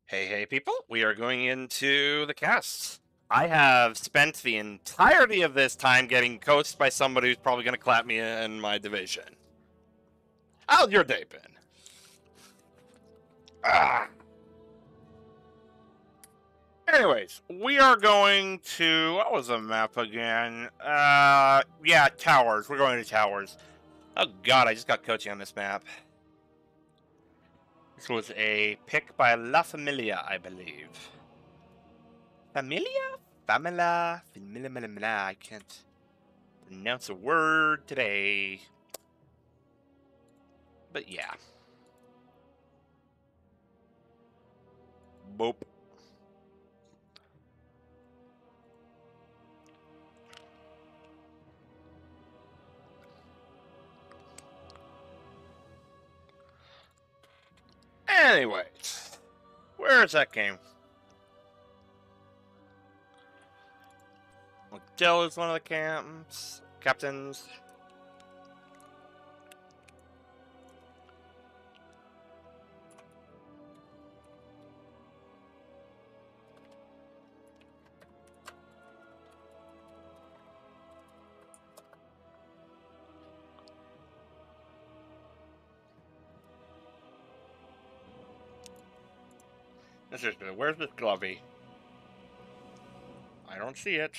Hey, people, we are going into the cast. I have spent the entirety of this time getting coached by somebody who's probably going to clap me in my division. How's your day been? Anyways, we are going to... What was the map again? Yeah, towers. We're going to towers. Oh god, I just got coaching on this map. This was a pick by La Familia, I believe. Familia? Familia? Familia. I can't pronounce a word today. But yeah. Boop. Anyways. Where's that game? Dell is one of the captains. Where's this Glovey? I don't see it.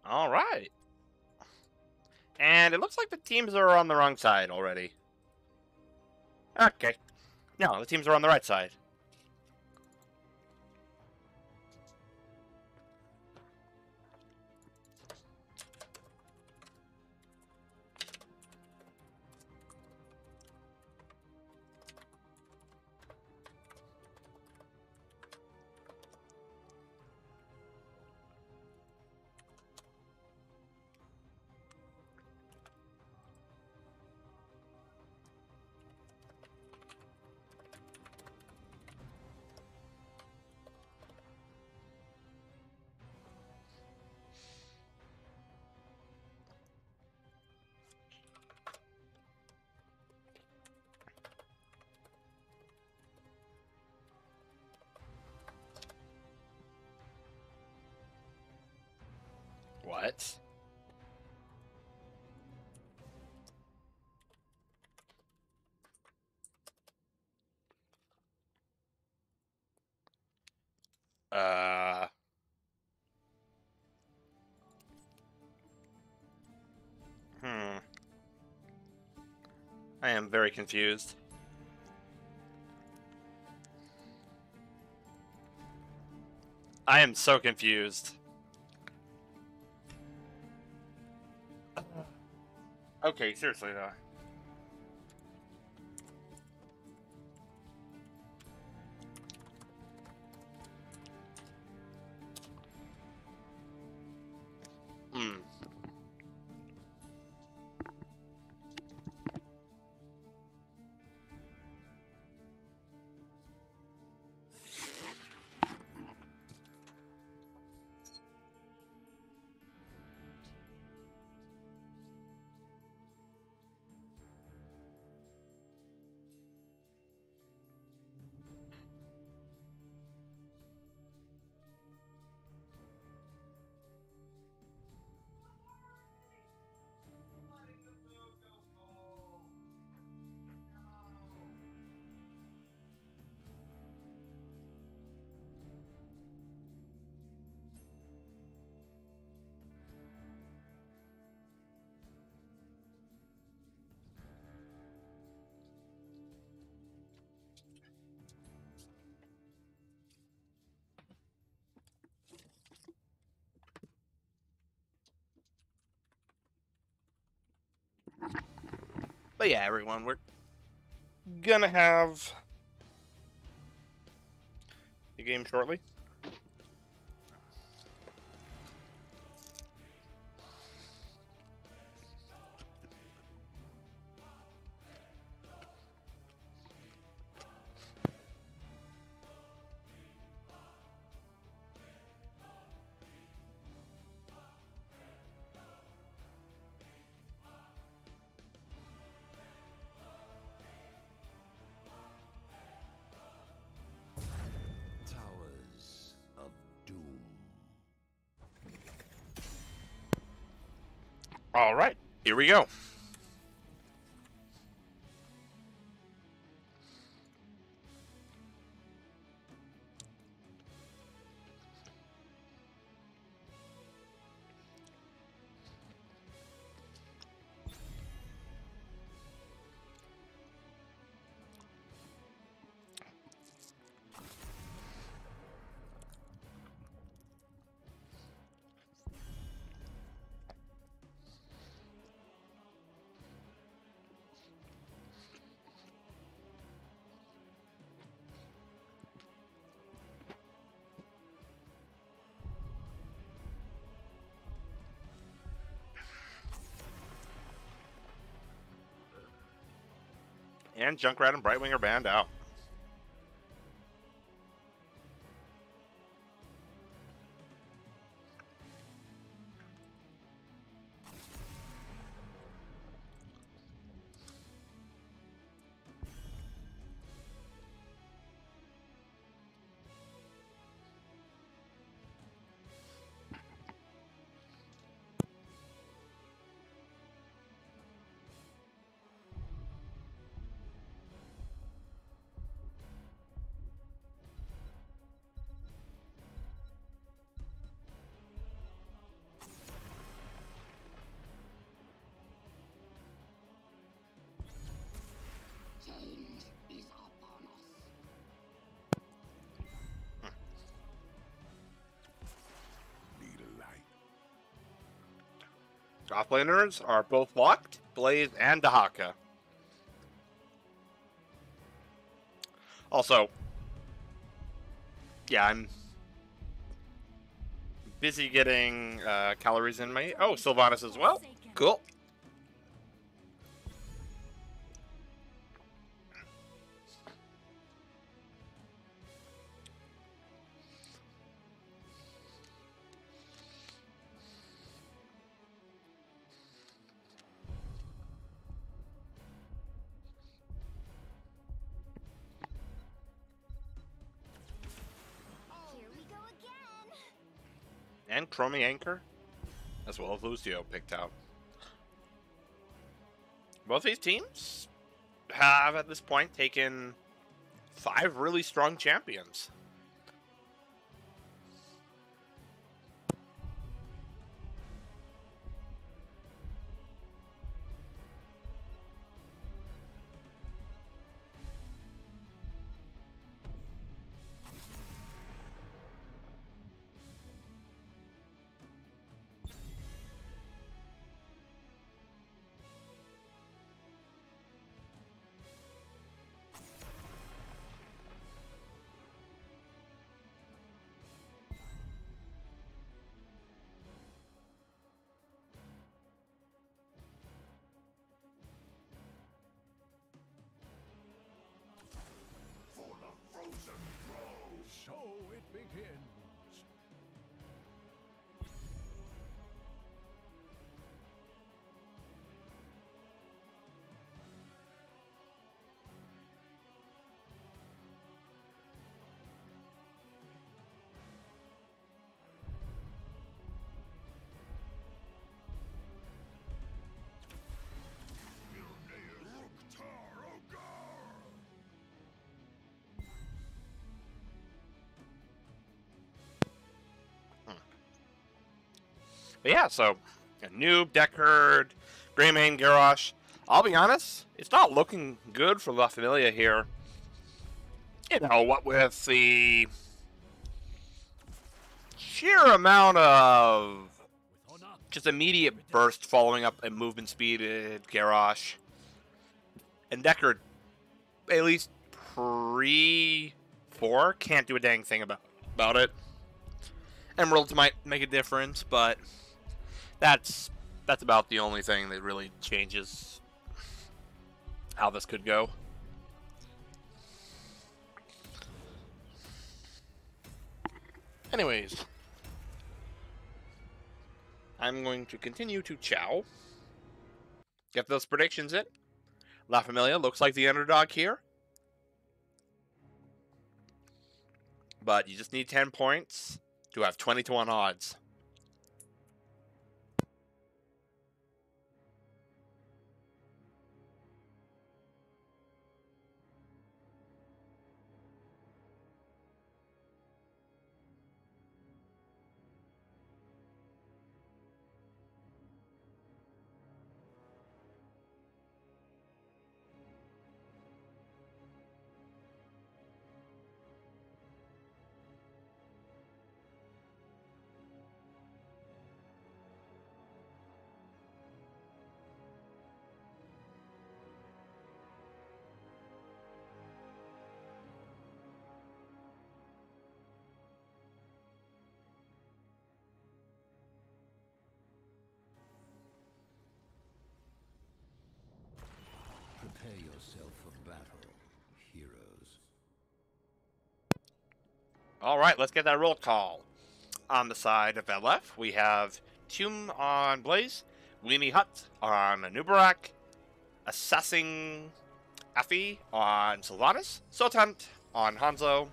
All right. And it looks like the teams are on the wrong side already. Okay. No, the teams are on the right side. I am very confused. I am so confused. Okay, seriously though. Hmm. But yeah, everyone, we're gonna have the game shortly. Towers of Doom. All right, here we go. And Junkrat and Brightwing are banned out. Change is upon us. Be the light. Offlaners are both locked, Blaze and Dahaka. Also, yeah, I'm busy getting calories in my... Oh, Sylvanas as well. Cool. Here we go again. And Chromie Anchor, as well as Lucio picked out. Both these teams have, at this point, taken 5 really strong champions. But yeah, so Newb, Deckard, Greymane, Garrosh. I'll be honest, it's not looking good for La Familia here. You know, what with the sheer amount of just immediate burst following up a movement speeded Garrosh. And Deckard, at least pre-4, can't do a dang thing about it. Emeralds might make a difference, but that's about the only thing that really changes how this could go. Anyways, I'm going to continue to chow. Get those predictions in. La Familia looks like the underdog here. But you just need 10 points to have 20-1 odds. Prepare yourself for battle, heroes. All right, let's get that roll call. On the side of LF, we have Tomb on Blaze, Weenie Hut on Nubarak, Assessing Afi on Sylvanas, Sotant on Hanzo,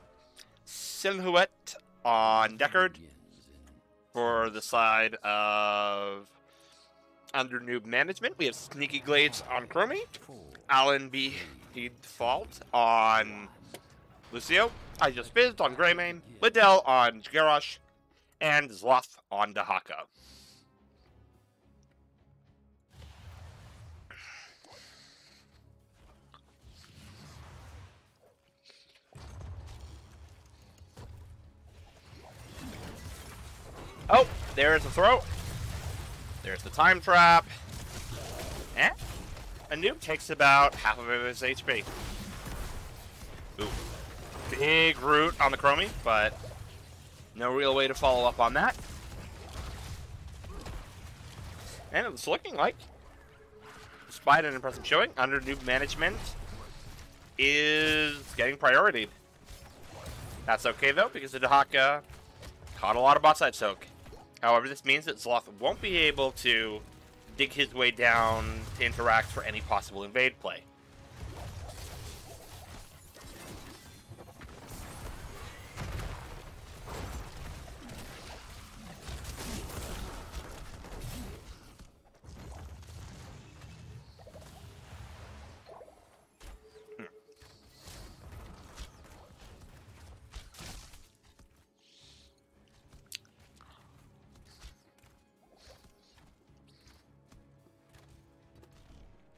Silhouette on Deckard. For the side of under Newb management, we have Sneaky Glades on Chromie, Alan B. Default on Lucio, I Just Fizzed on Greymane, Liddell on Garrosh, and Zloth on Dahaka. Oh, there's the throw. There's the time trap. And a Newb takes about half of his HP. Ooh. Big root on the Chromie, but no real way to follow up on that. And it's looking like, despite an impressive showing, under Newb management is getting priority. That's okay though, because the Dahaka caught a lot of bot side soak. However, this means that Zloth won't be able to dig his way down to interact for any possible invade play.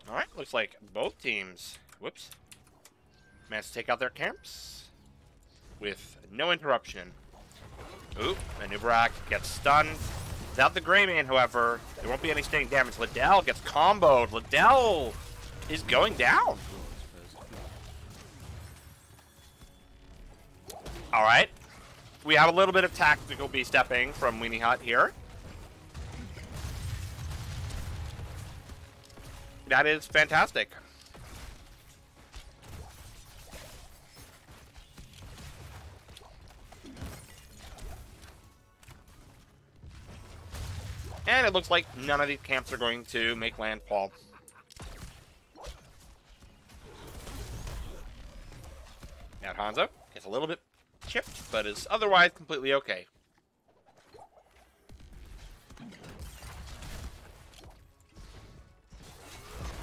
Alright, looks like both teams, whoops, managed to take out their camps with no interruption. Oop, Nubarak gets stunned. Without the Greymane, however, there won't be any stunning damage. Liddell gets comboed. Liddell is going down. Alright, we have a little bit of tactical B-stepping from Weenie Hut here. That is fantastic. And it looks like none of these camps are going to make landfall. Now Hanzo gets a little bit chipped, but is otherwise completely okay.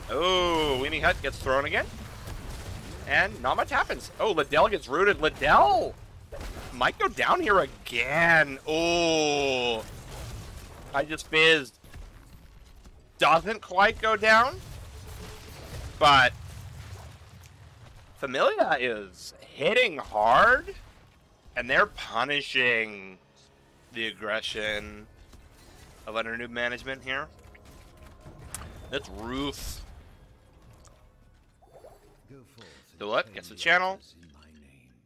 Oh, Weenie Hut gets thrown again. And not much happens. Oh, Liddell gets rooted. Liddell might go down here again. Oh. I just fizzed. Doesn't quite go down, but Familia is hitting hard, and they're punishing the aggression of under Newb management here. That's roof. So what? Gets the channel.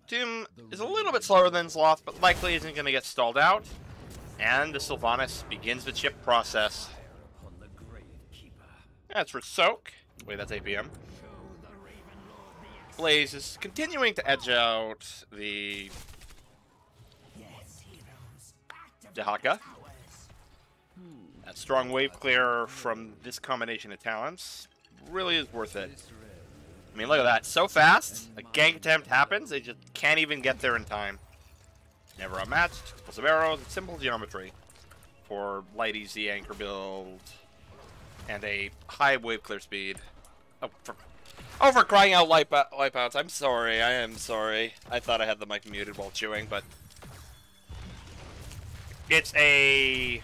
Doom is a little bit slower than Sloth, but likely isn't going to get stalled out. And the Sylvanas begins the chip process. That's for Soak. Wait, that's 8 p.m. Blaze is continuing to edge out the Dehaka. That strong wave clear from this combination of talents really is worth it. I mean, look at that. So fast, a gank attempt happens, they just can't even get there in time. Never outmatched, explosive arrows, simple geometry for light easy anchor build, and a high wave clear speed. Oh, for crying out, Wipeouts. I'm sorry, I am sorry. I thought I had the mic muted while chewing, but it's a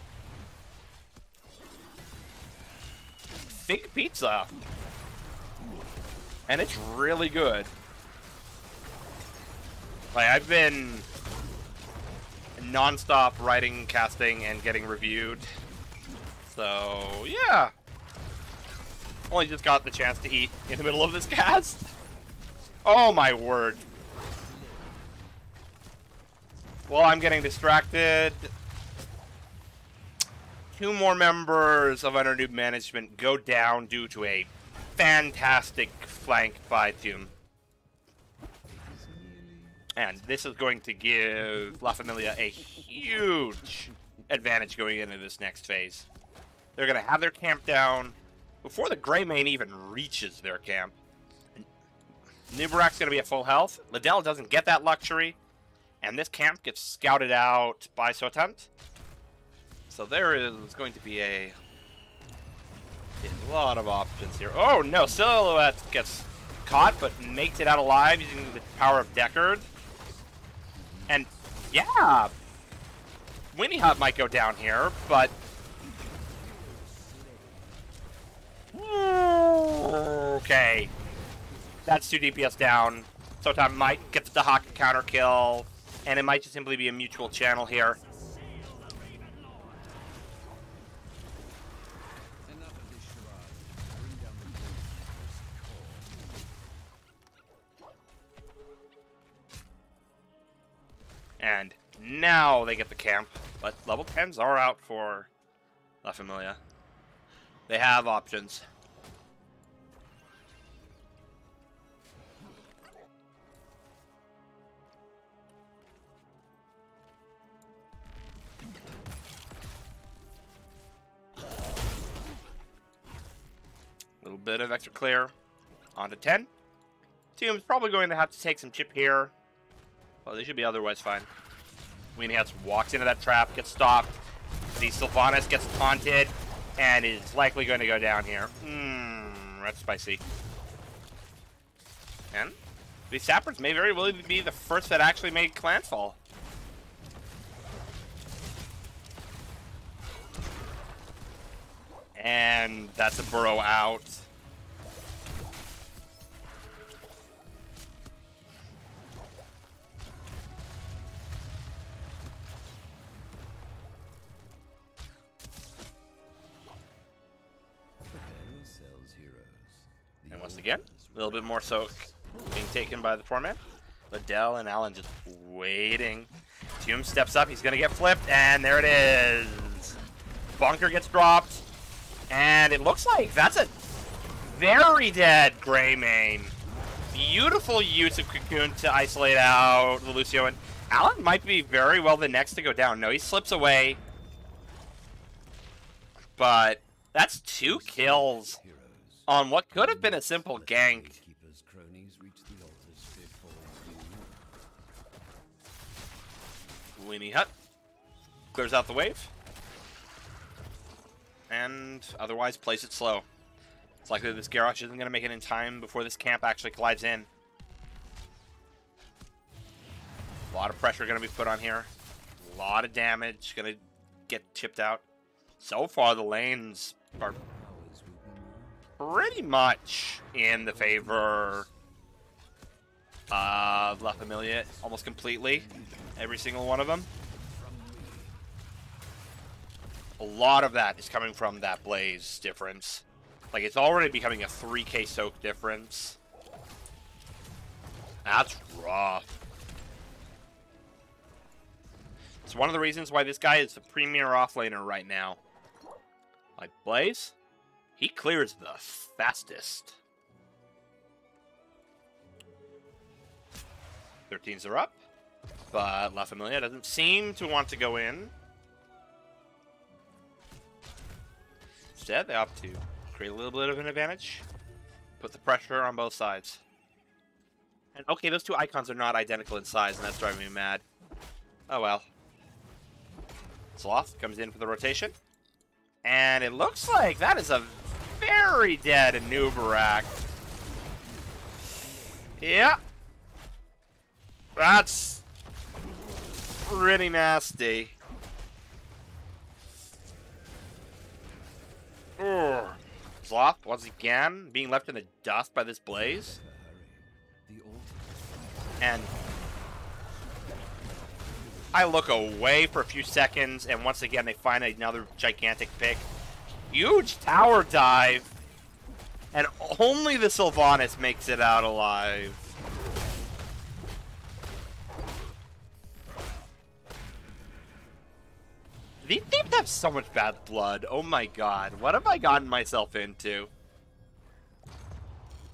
fig pizza. And it's really good. Like, I've been non-stop writing, casting, and getting reviewed. So, yeah. Only just got the chance to eat in the middle of this cast. Oh my word. Well, I'm getting distracted. 2 more members of under Newb management go down due to a fantastic flank by Doom. And this is going to give La Familia a huge advantage going into this next phase. They're going to have their camp down before the Grey Mane even reaches their camp. Nubarak's going to be at full health. Liddell doesn't get that luxury. And this camp gets scouted out by Sotant. So there is going to be a lot of options here. Oh no, Silhouette gets caught, but makes it out alive using the power of Deckard. And yeah, Winnie Hut might go down here, but okay, that's 2 DPS down. Sotan might get the Dehaka counter kill, and it might just simply be a mutual channel here. And now they get the camp, but level 10s are out for La Familia. They have options. Little bit of extra clear. On to 10. Team's probably going to have to take some chip here. Well, they should be otherwise fine. Weenie Hutz walks into that trap, gets stopped. The Sylvanas gets taunted, and is likely going to go down here. That's spicy. And these Sappers may very well be the first that actually made clans fall. And that's a burrow out. And once again, a little bit more Soak being taken by the poor man. Liddell and Allen just waiting. Doom steps up, he's gonna get flipped, and there it is. Bunker gets dropped, and it looks like that's a very dead Grey Mane. Beautiful use of Cocoon to isolate out the Lucio, and Allen might be very well the next to go down. No, he slips away, but that's 2 kills on what could have been a simple gank. Weenie Hut clears out the wave, and otherwise plays it slow. It's likely this Garrosh isn't going to make it in time before this camp actually collides in. A lot of pressure going to be put on here. A lot of damage going to get chipped out. So far, the lanes are pretty much in the favor of La Familia, almost completely. Every single one of them. A lot of that is coming from that Blaze difference. Like, it's already becoming a 3k soak difference. That's rough. It's one of the reasons why this guy is the premier offlaner right now. Like, Blaze, he clears the fastest. 13s are up, but La Familia doesn't seem to want to go in. Instead, they opt to create a little bit of an advantage, put the pressure on both sides. And okay, those two icons are not identical in size, and that's driving me mad. Oh well. Sloth comes in for the rotation. And it looks like that is a very dead Newb. Yeah. That's pretty nasty. Ugh. Sloth, once again, being left in the dust by this Blaze. And I look away for a few seconds, and once again they find another gigantic pick. Huge tower dive, and only the Sylvanas makes it out alive. These teams have so much bad blood. Oh my god, what have I gotten myself into?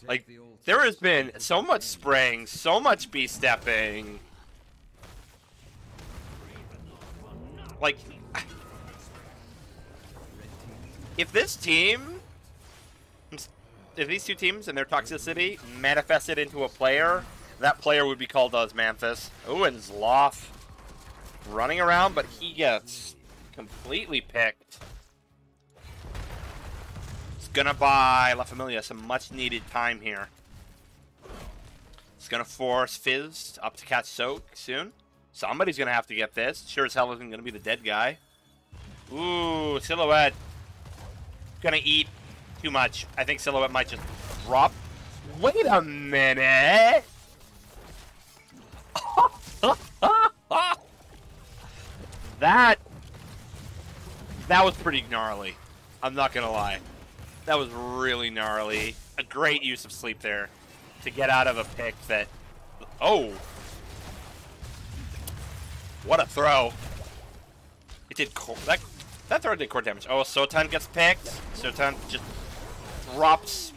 Like, there has been so much spraying, so much B-stepping. Like, if this team, if these two teams and their toxicity manifested into a player, that player would be called Osmanthus. Oh, and Zloth running around, but he gets completely picked. It's gonna buy La Familia some much-needed time here. It's gonna force Fizz up to catch Soak soon. Somebody's gonna have to get this. Sure as hell isn't gonna be the dead guy. Ooh, Silhouette. Gonna eat too much. I think Silhouette might just drop. Wait a minute! That was pretty gnarly. I'm not gonna lie. That was really gnarly. A great use of sleep there to get out of a pick that... Oh! What a throw. It did that throw did core damage. Oh, Sotan gets picked. Sotan just drops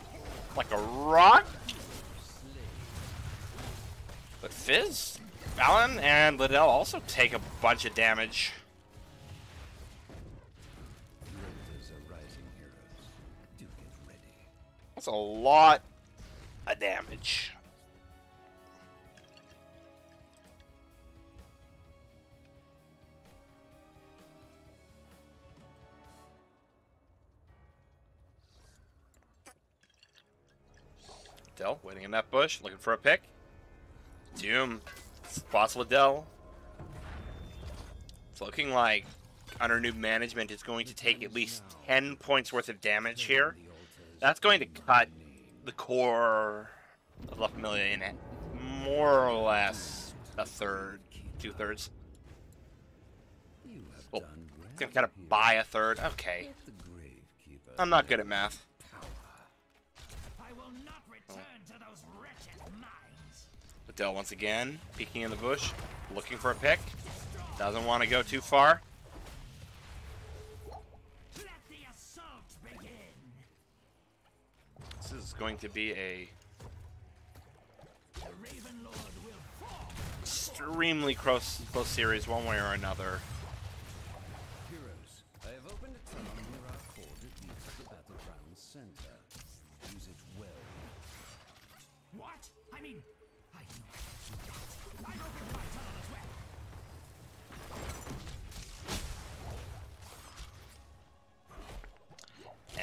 like a rock. But Fizz, Alan, and Liddell also take a bunch of damage. That's a lot of damage. Liddell waiting in that bush, looking for a pick. Doom, spots Liddell. It's looking like under Newb management is going to take at least 10 points worth of damage here. That's going to cut the core of La Familia in it. More or less a third, 2/3. Well, it's going to kind of buy a third. Okay. I'm not good at math. Liddell once again, peeking in the bush, looking for a pick. Doesn't want to go too far. This is going to be a extremely close series, one way or another. Heroes, I have opened a tunnel near our core that leads to the battleground center. Use it well. What? I mean, I know. I've opened my tunnel as well.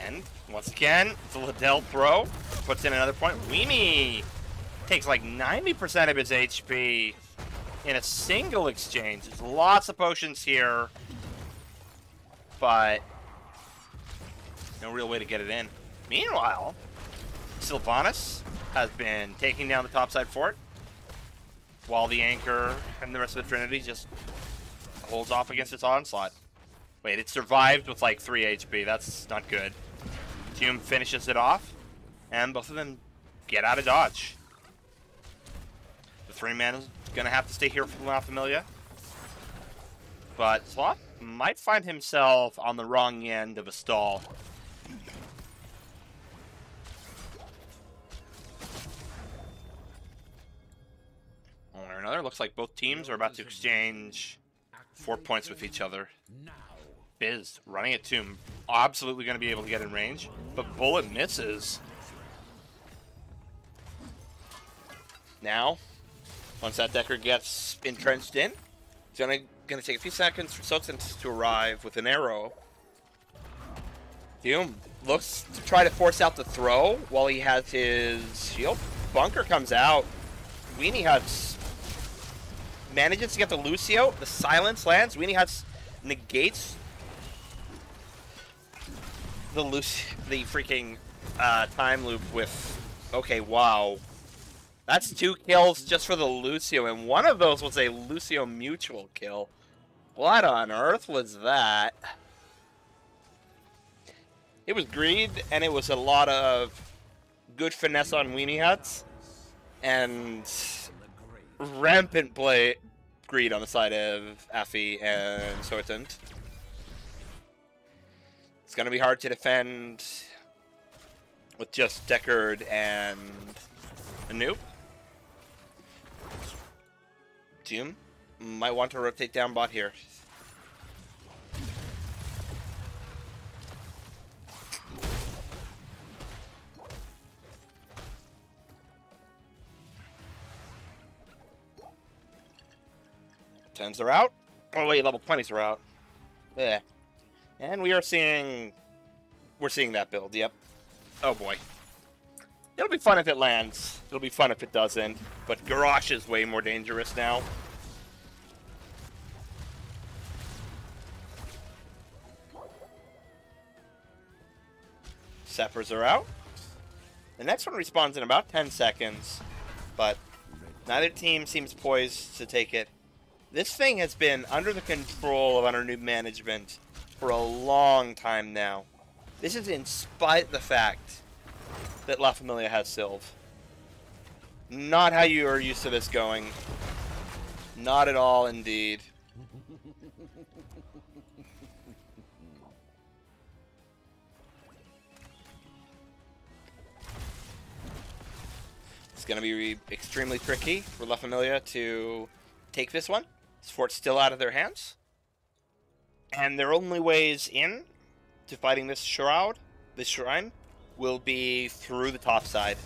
And once again, the Liddell throw puts in another point. Weenie takes like 90% of his HP in a single exchange. There's lots of potions here, but No real way to get it in. Meanwhile, Sylvanas has been taking down the topside fort, while the Anchor and the rest of the Trinity just holds off against its onslaught. Wait, it survived with like 3 HP. That's not good. Newb finishes it off, and both of them get out of dodge. The 3-man is going to have to stay here for La Familia. But Sloth might find himself on the wrong end of a stall. One way or another, looks like both teams are about to exchange 4 points with each other. Biz running at Tomb, absolutely going to be able to get in range, but bullet misses. Now, once that Decker gets entrenched in, it's going to take a few seconds for Soxen to arrive with an arrow. Tomb looks to try to force out the throw while he has his shield. Bunker comes out. Weenie Huts manages to get the Lucio. The silence lands. Weenie Huts negates the freaking time loop with... Okay, wow. That's 2 kills just for the Lucio, and one of those was a Lucio mutual kill. What on earth was that? It was greed, and it was a lot of good finesse on Weenie Huts, and rampant greed on the side of Affy and Sortent. It's going to be hard to defend with just Deckard and a Newb. Tomb might want to rotate down bot here. Tens are out. Oh wait, level 20s are out. Yeah. And we're seeing that build, yep. Oh boy. It'll be fun if it lands. It'll be fun if it doesn't. But Garrosh is way more dangerous now. Zephyrs are out. The next one respawns in about 10 seconds. But neither team seems poised to take it. This thing has been under the control of Newb management for a long time now. This is in spite of the fact that La Familia has Sylv. Not how you are used to this going. Not at all, indeed. It's going to be extremely tricky for La Familia to take this one. This fort's still out of their hands. And their only ways in to fighting this shroud, this shrine, will be through the top side.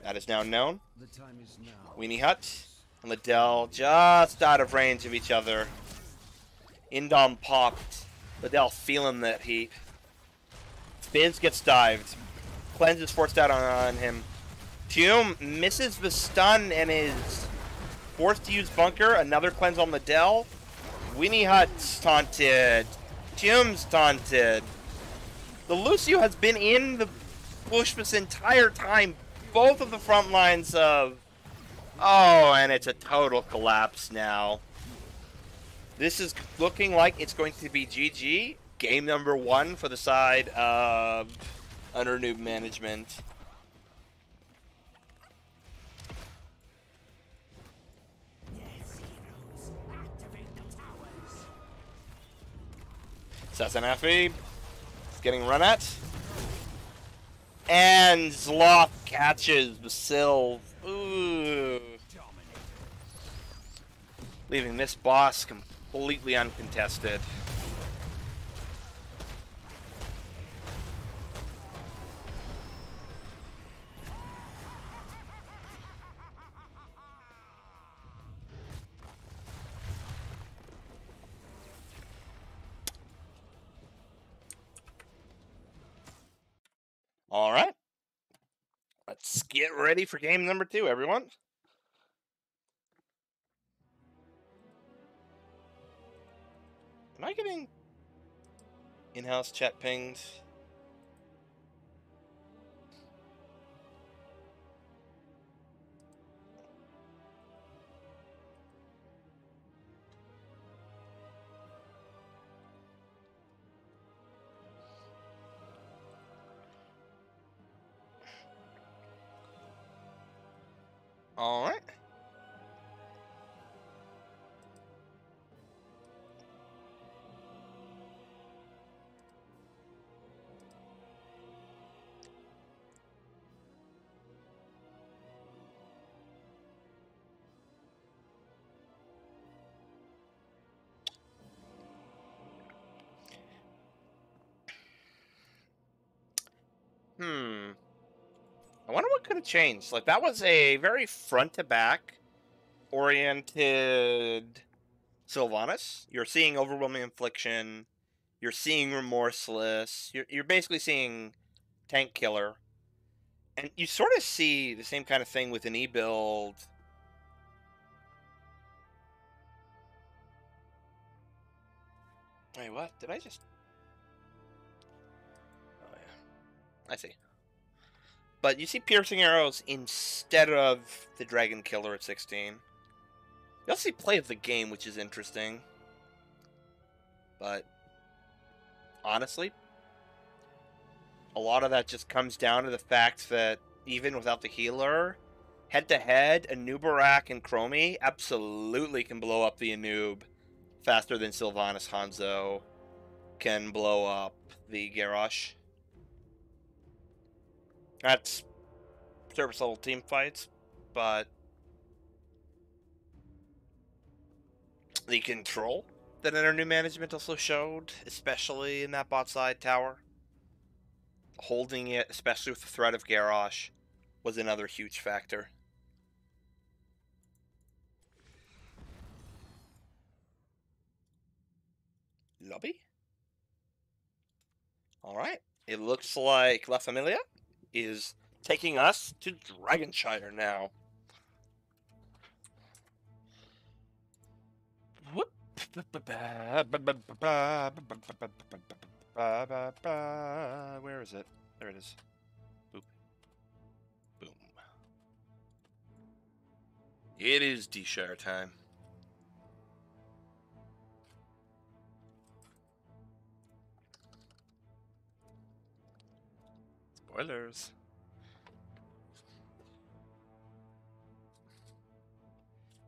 That is now known. The time is now. Weenie Hut and Liddell just out of range of each other. Indom popped. Liddell feeling that heat. Fizz gets dived. Cleanse is forced out on him. Tomb misses the stun and is forced to use Bunker. Another cleanse on Liddell. Weenie Hut's taunted. Tomb's taunted. The Lucio has been in the bush this entire time. Both of the front lines of... Oh, and it's a total collapse now. This is looking like it's going to be GG. Game number 1 for the side of Newb management. Yes, heroes, activate the towers. Sasanafi is getting run at. And Zloth catches the Sylv. Ooh. Leaving this boss completely uncontested. All right. Let's get ready for game number 2, everyone. Am I getting... In-house chat pinged. All right. I wonder what could have changed. Like, that was a very front-to-back oriented Sylvanas. You're seeing Overwhelming Infliction. You're seeing Remorseless. You're basically seeing Tank Killer. And you sort of see the same kind of thing with an E-build. Wait, what? Did I just... Oh, yeah. I see. But you see Piercing Arrows instead of the Dragon Killer at 16. You also see Play of the Game, which is interesting. But honestly, a lot of that just comes down to the fact that even without the healer, head-to-head, a Nubarak and Chromie absolutely can blow up the Newb faster than Sylvanas Hanzo can blow up the Garrosh. That's service level team fights, but the control that our new management also showed, especially in that bot side tower, holding it, especially with the threat of Garrosh, was another huge factor. Lobby? Alright. It looks like La Familia is taking us to Dragonshire now. Whoop. Where is it? There it is. Boop. Boom. It is D-Shire time. Spoilers.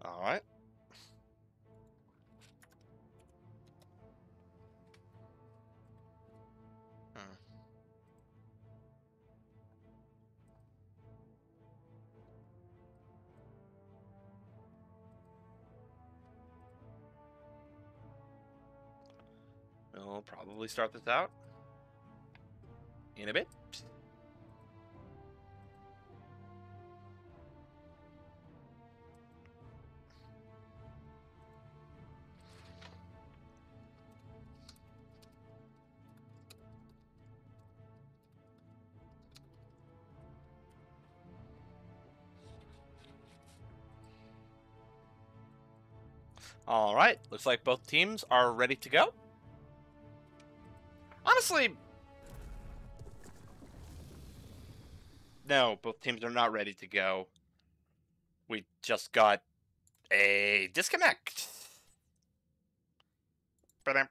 Alright. We'll probably start this out in a bit. Alright, looks like both teams are ready to go. Honestly, no, both teams are not ready to go. We just got a disconnect. Bum.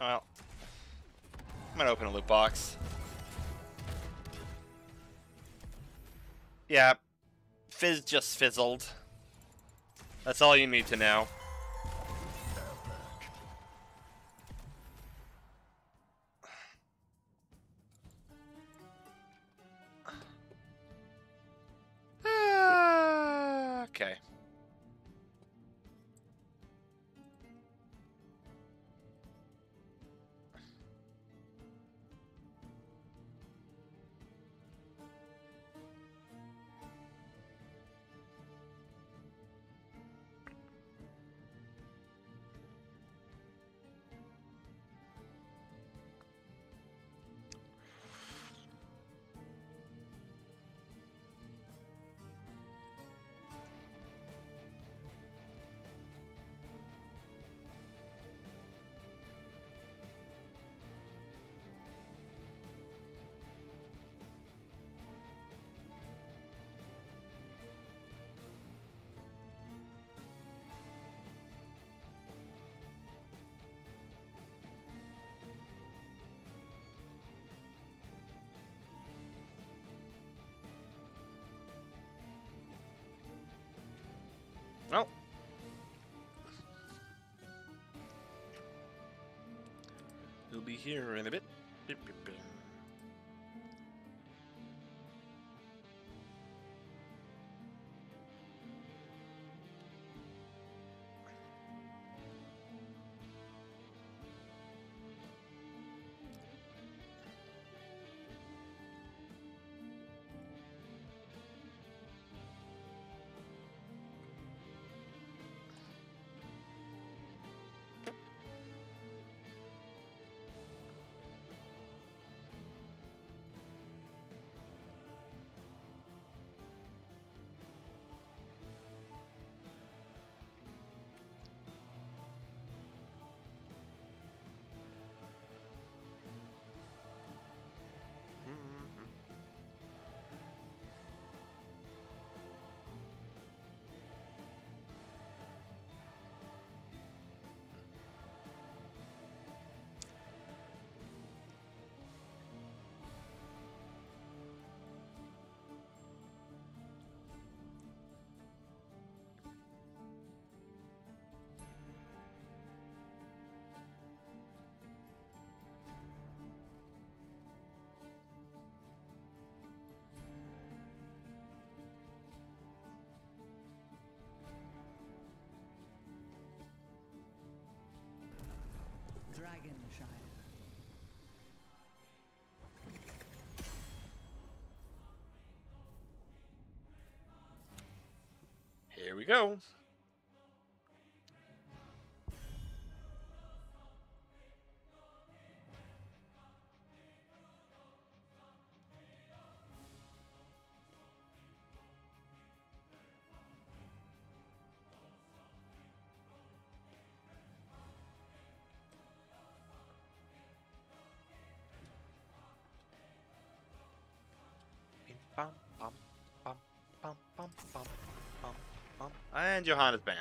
Well, I'm gonna open a loot box. Yeah, Fizz just fizzled. That's all you need to know. Okay. Well. He'll be here in a bit. Beep, beep, beep. Dragonshire. Here we go. Bum, bum, bum, bum, bum, bum, bum, bum. And Johanna's band.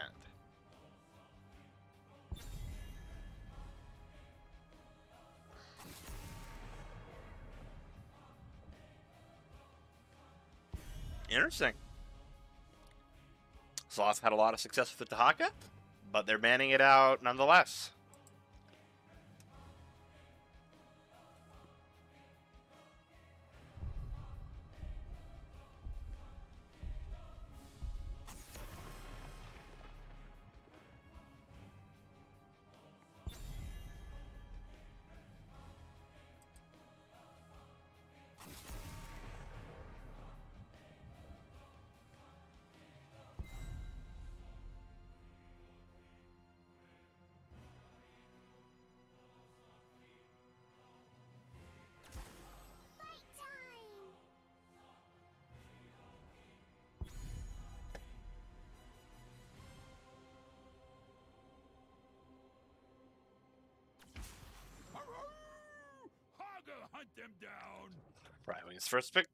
Interesting. Sloth had a lot of success with the Tahaka, but they're banning it out nonetheless. Hogger, hunt them down! Right Wing's first pick,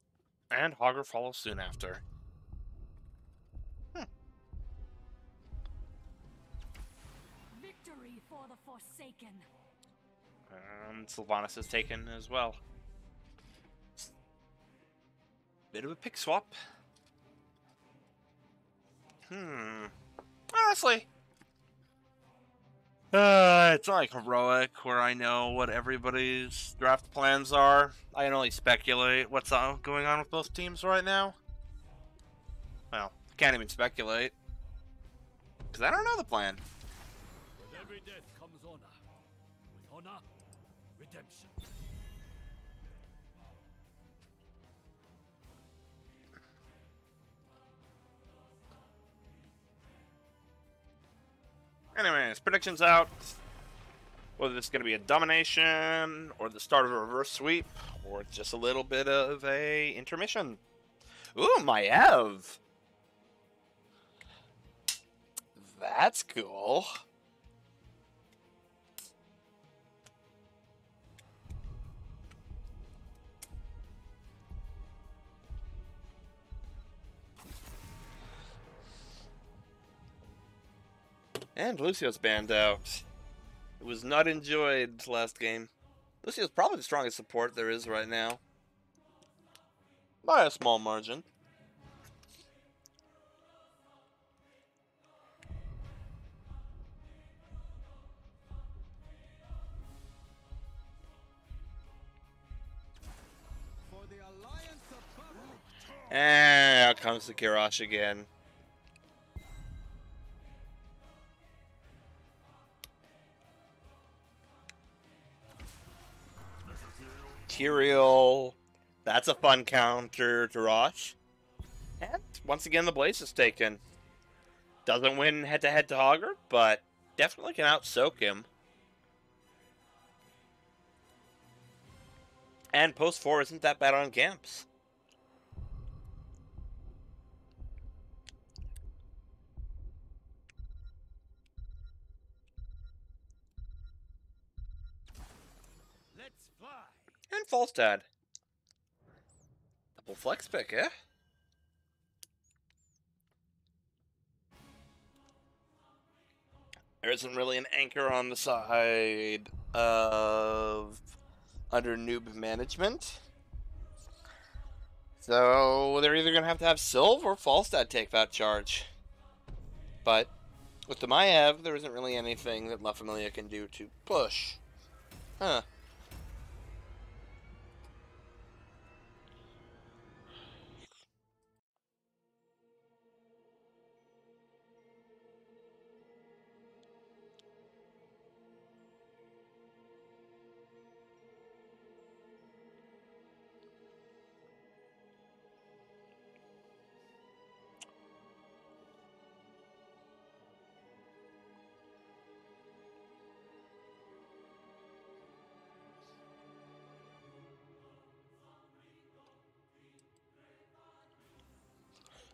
and Hogger follows soon after. Victory for the Forsaken. Sylvanas is taken as well. Bit of a pick swap. Honestly, it's not like Heroic where I know what everybody's draft plans are. I can only speculate what's going on with both teams right now. Well, I can't even speculate because I don't know the plan. With every death comes honor. With honor, redemption. Anyways, predictions out. Whether it's going to be a domination, or the start of a reverse sweep, or just a little bit of a intermission. Ooh, Maev. That's cool. And Lucio's banned out. It was not enjoyed last game. Lucio's probably the strongest support there is right now. By a small margin. And out comes the Kirash again. Tyrael. That's a fun counter to Rosh. And once again, the Blaze is taken. Doesn't win head-to-head to Hogger, but definitely can out-soak him. And post 4 isn't that bad on camps. Let's fly. And Falstad. Double flex pick, eh? There isn't really an anchor on the side of under Newb management. So they're either going to have Sylve or Falstad take that charge. But with the Maiev, there isn't really anything that La Familia can do to push. Huh.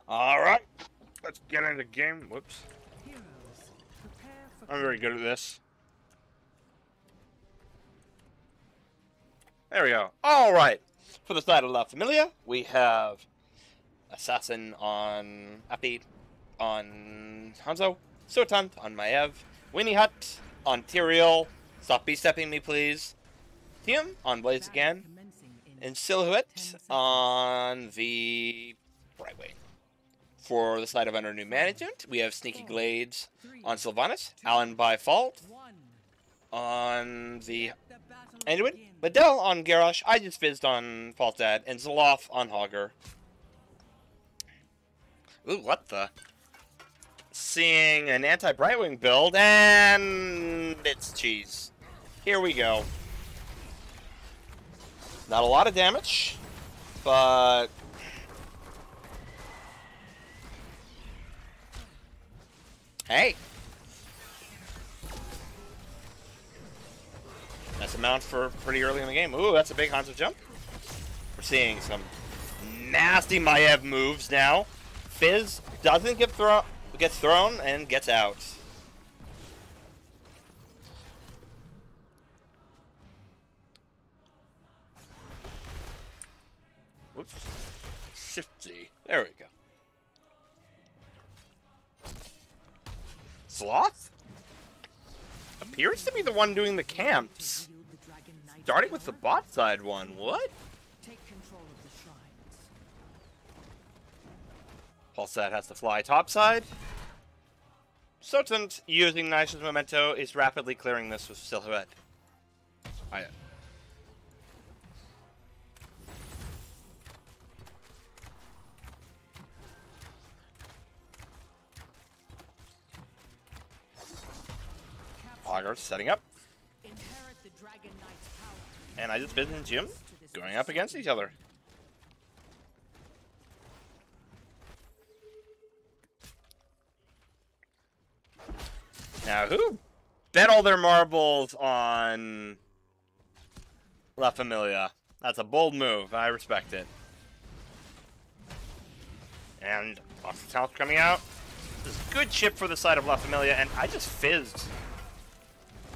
Alright, let's get into the game. Whoops. Heroes, prepare for I'm very good at this. There we go. Alright, for the side of La Familia, we have Assassin on Appy, on Hanzo, Sotant on Maiev, Winnie Hut on Tyrael, stop B-stepping me please, Tium on Blaze again, commencing in and Silhouette on the right wing. For the side of under new management, we have Sneaky Glades on Sylvanas, Alan by Fault 1. on the The battle Anduin, begins. Liddell on Garrosh, I just fizzed on Falstad, and Zoloth on Hogger. Ooh, what the? Seeing an anti-Brightwing build, and it's cheese. Here we go. Not a lot of damage, but hey. Nice amount for pretty early in the game. Ooh, that's a big Hanzo jump. We're seeing some nasty Maiev moves now. Fizz doesn't get gets thrown and gets out. Whoops. Shift-Z. There we go. Sloth? Appears to be the one doing the camps. Wield the Dragon Knight Starting with the power. bot side one. What? Take control of the shrines. Pulsat has to fly topside. Sotant, using Nish's Memento, is rapidly clearing this with Silhouette. Oh, yeah. Hogger setting up. Inherit the Dragon Knight's power. And I just Biz and Jim going up against each other. Now, who bet all their marbles on La Familia? That's a bold move. I respect it. And lots of talent coming out. This is a good chip for the side of La Familia, and I just fizzed.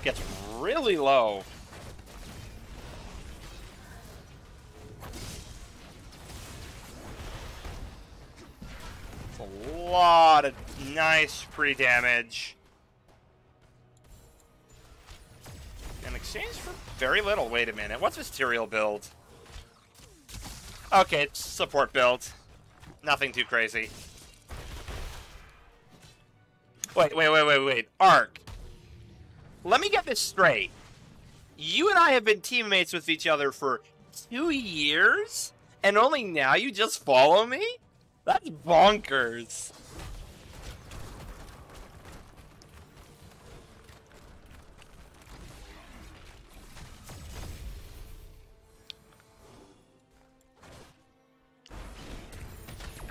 Gets really low. It's a lot of nice pre-damage. In exchange for very little. Wait a minute. What's this Tyrael build? Okay, it's support build. Nothing too crazy. Wait. Ark. Let me get this straight. You and I have been teammates with each other for 2 years, And only now you just follow me? That's bonkers.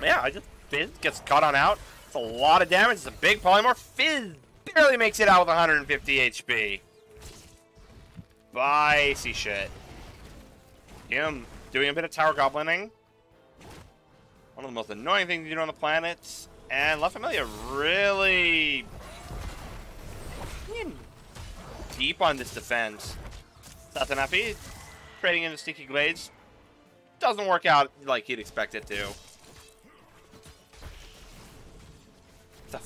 Yeah, Fizz gets caught on out. It's a lot of damage. It's a big polymorph. Fizz barely makes it out with 150 HP. Spicy shit. Him doing a bit of tower goblining. One of the most annoying things you do on the planet. And La Familia really deep on this defense. Satanapi trading into Sneaky Glades. Doesn't work out like you'd expect it to. Oh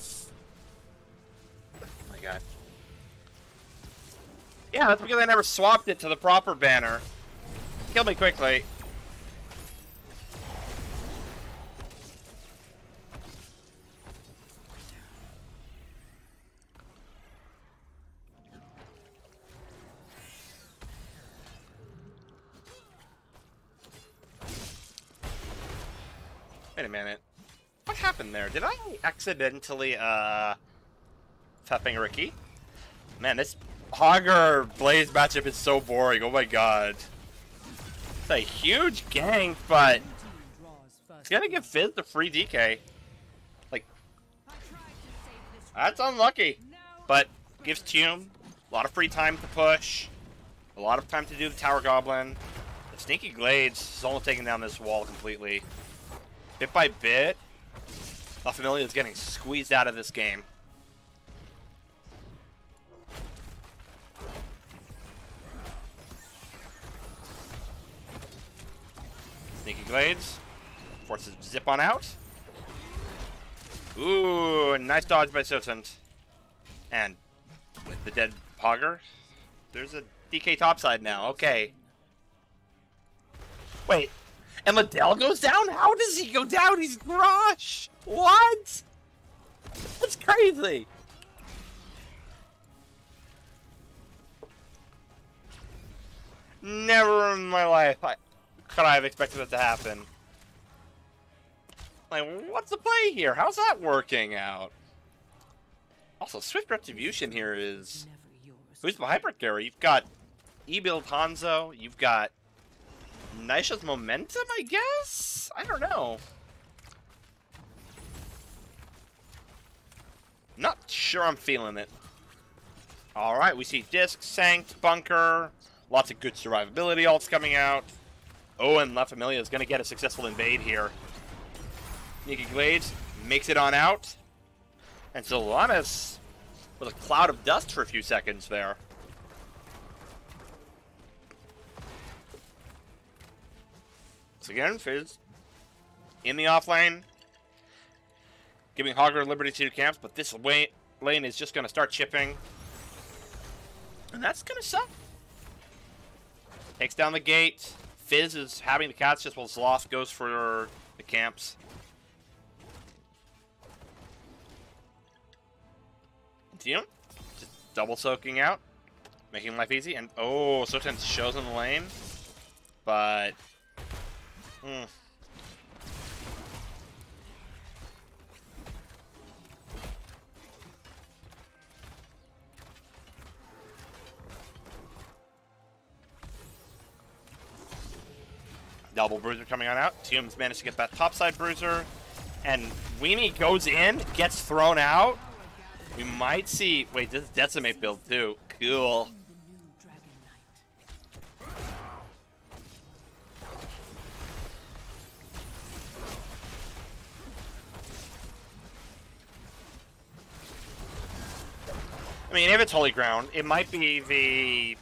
my god. Yeah, that's because I never swapped it to the proper banner. Kill me quickly. Wait a minute. What happened there? Did I accidentally, tapping Ricky? Man, this Hogger Blaze matchup is so boring. Oh my god. It's a huge gank, but it's gonna give Fizz the free DK. Like, that's unlucky. But gives Tume a lot of free time to push, a lot of time to do the Tower Goblin. The Sneaky Glades is almost taking down this wall completely. Bit by bit, La Familia is getting squeezed out of this game. Sneaky Glades forces Zip on out. Ooh, nice dodge by Sotent. And with the dead Hogger, there's a DK topside now. Okay. Wait, and Liddell goes down? How does he go down? He's Grosh! What? That's crazy! Never in my life could I have expected that to happen. Like, what's the play here? How's that working out? Also, Swift Retribution here is... Who's the Hyper Carry? You've got E-Build Hanzo, you've got Nisha's Momentum, I guess? I don't know. Not sure I'm feeling it. Alright, we see Disc, Sanct, Bunker. Lots of good survivability ults coming out. Oh, and La Familia is going to get a successful invade here. Sneaky Glades makes it on out. And Solanas with a cloud of dust for a few seconds there. So again, Fizz in the offlane, giving Hogger Liberty to camps, but this lane is just going to start chipping. And that's going to suck. Takes down the gate. Fizz is having the cats just while Sloth goes for the camps. Team just double soaking out, making life easy. And oh, Soten shows in the lane, but double bruiser coming on out. Team's managed to get that topside bruiser, and Weenie goes in, gets thrown out. We might see. Wait, this is Decimate build too. Cool. I mean, if it's Holy Ground, it might be the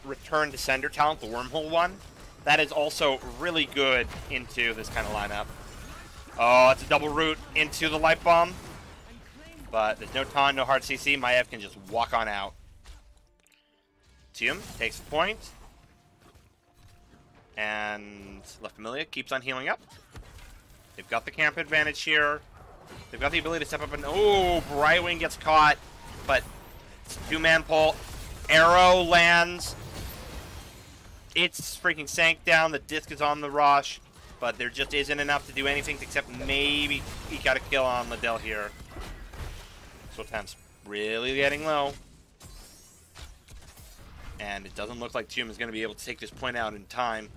Return Descender talent, the Wormhole one. That is also really good into this kind of lineup. Oh, it's a double root into the Light Bomb. But there's no taunt, no hard CC. Maiev can just walk on out. Tium takes the point. And La Familia keeps on healing up. They've got the camp advantage here. They've got the ability to step up and... Oh, Brightwing gets caught. But it's a two-man pull. Arrow lands. It's freaking sank down. The disc is on the rush, but there just isn't enough to do anything except maybe he got a kill on Liddell here. So time's really getting low. And it doesn't look like Newb is going to be able to take this point out in time.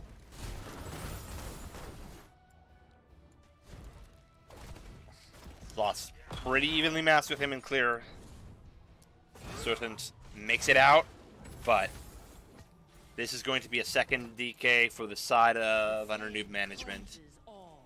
Lost pretty evenly matched with him in clear. Serpent makes it out, but this is going to be a second DK for the side of under Newb management. Is all.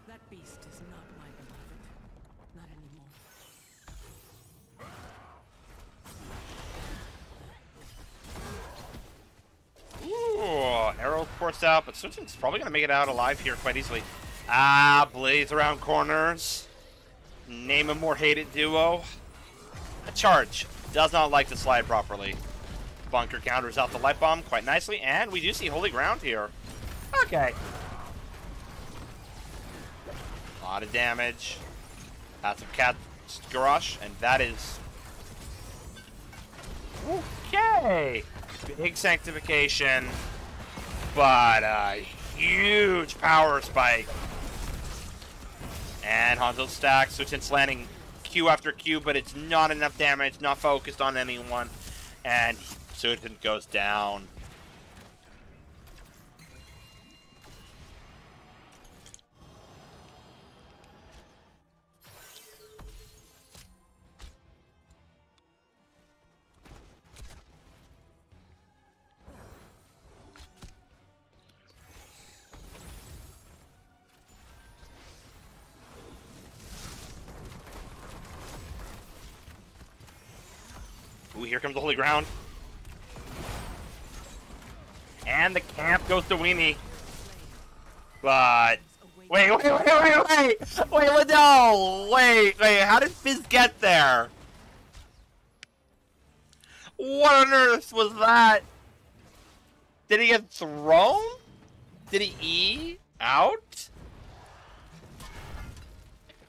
That beast is not my beloved. Not anymore. Ooh, arrow forced out, but Serpent's probably going to make it out alive here quite easily. Ah, blaze around corners. Name a more hated duo. A charge. Does not like to slide properly. Bunker counters out the light bomb quite nicely, and we do see holy ground here. Okay. A lot of damage. That's a cat garage, and that is okay. Big sanctification, but a huge power spike. And Hanzo stacks, so it's landing Q after Q, but it's not enough damage, not focused on anyone, and Sutin goes down. Ooh, here comes the holy ground. And the camp goes to Weenie. But wait, Liddell! Wait, how did Fizz get there? What on earth was that? Did he get thrown? Did he E out?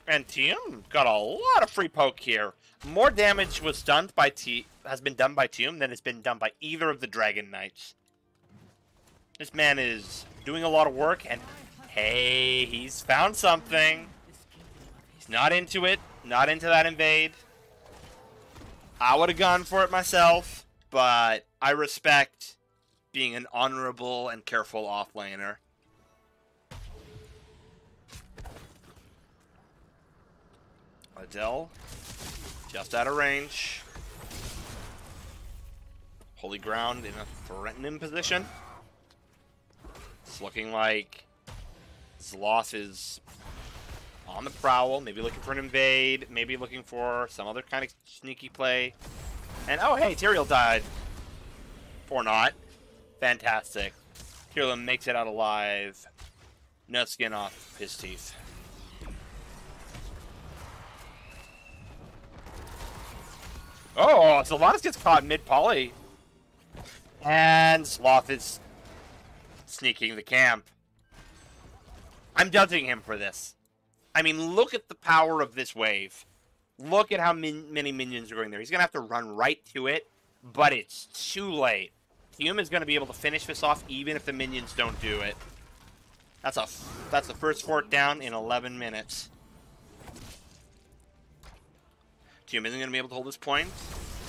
And Newb got a lot of free poke here. More damage was done by has been done by Newb than has been done by either of the Dragon Knights. This man is doing a lot of work, and hey, he's found something. He's not into it, not into that invade. I would have gone for it myself, but I respect being an honorable and careful offlaner. Adele, just out of range. Holy ground in a threatening position. It's looking like Zloth is on the prowl, maybe looking for an invade, maybe looking for some other kind of sneaky play. And oh hey, Tyrael died. Or not. Fantastic. Tyrael makes it out alive. No skin off his teeth. Oh, Zloth gets caught mid-poly. And Zloth is sneaking the camp. I'm judging him for this. I mean, look at the power of this wave. Look at how many minions are going there. He's going to have to run right to it, but it's too late. Newb is going to be able to finish this off even if the minions don't do it. That's the first fort down in 11 minutes. Newb isn't going to be able to hold this point.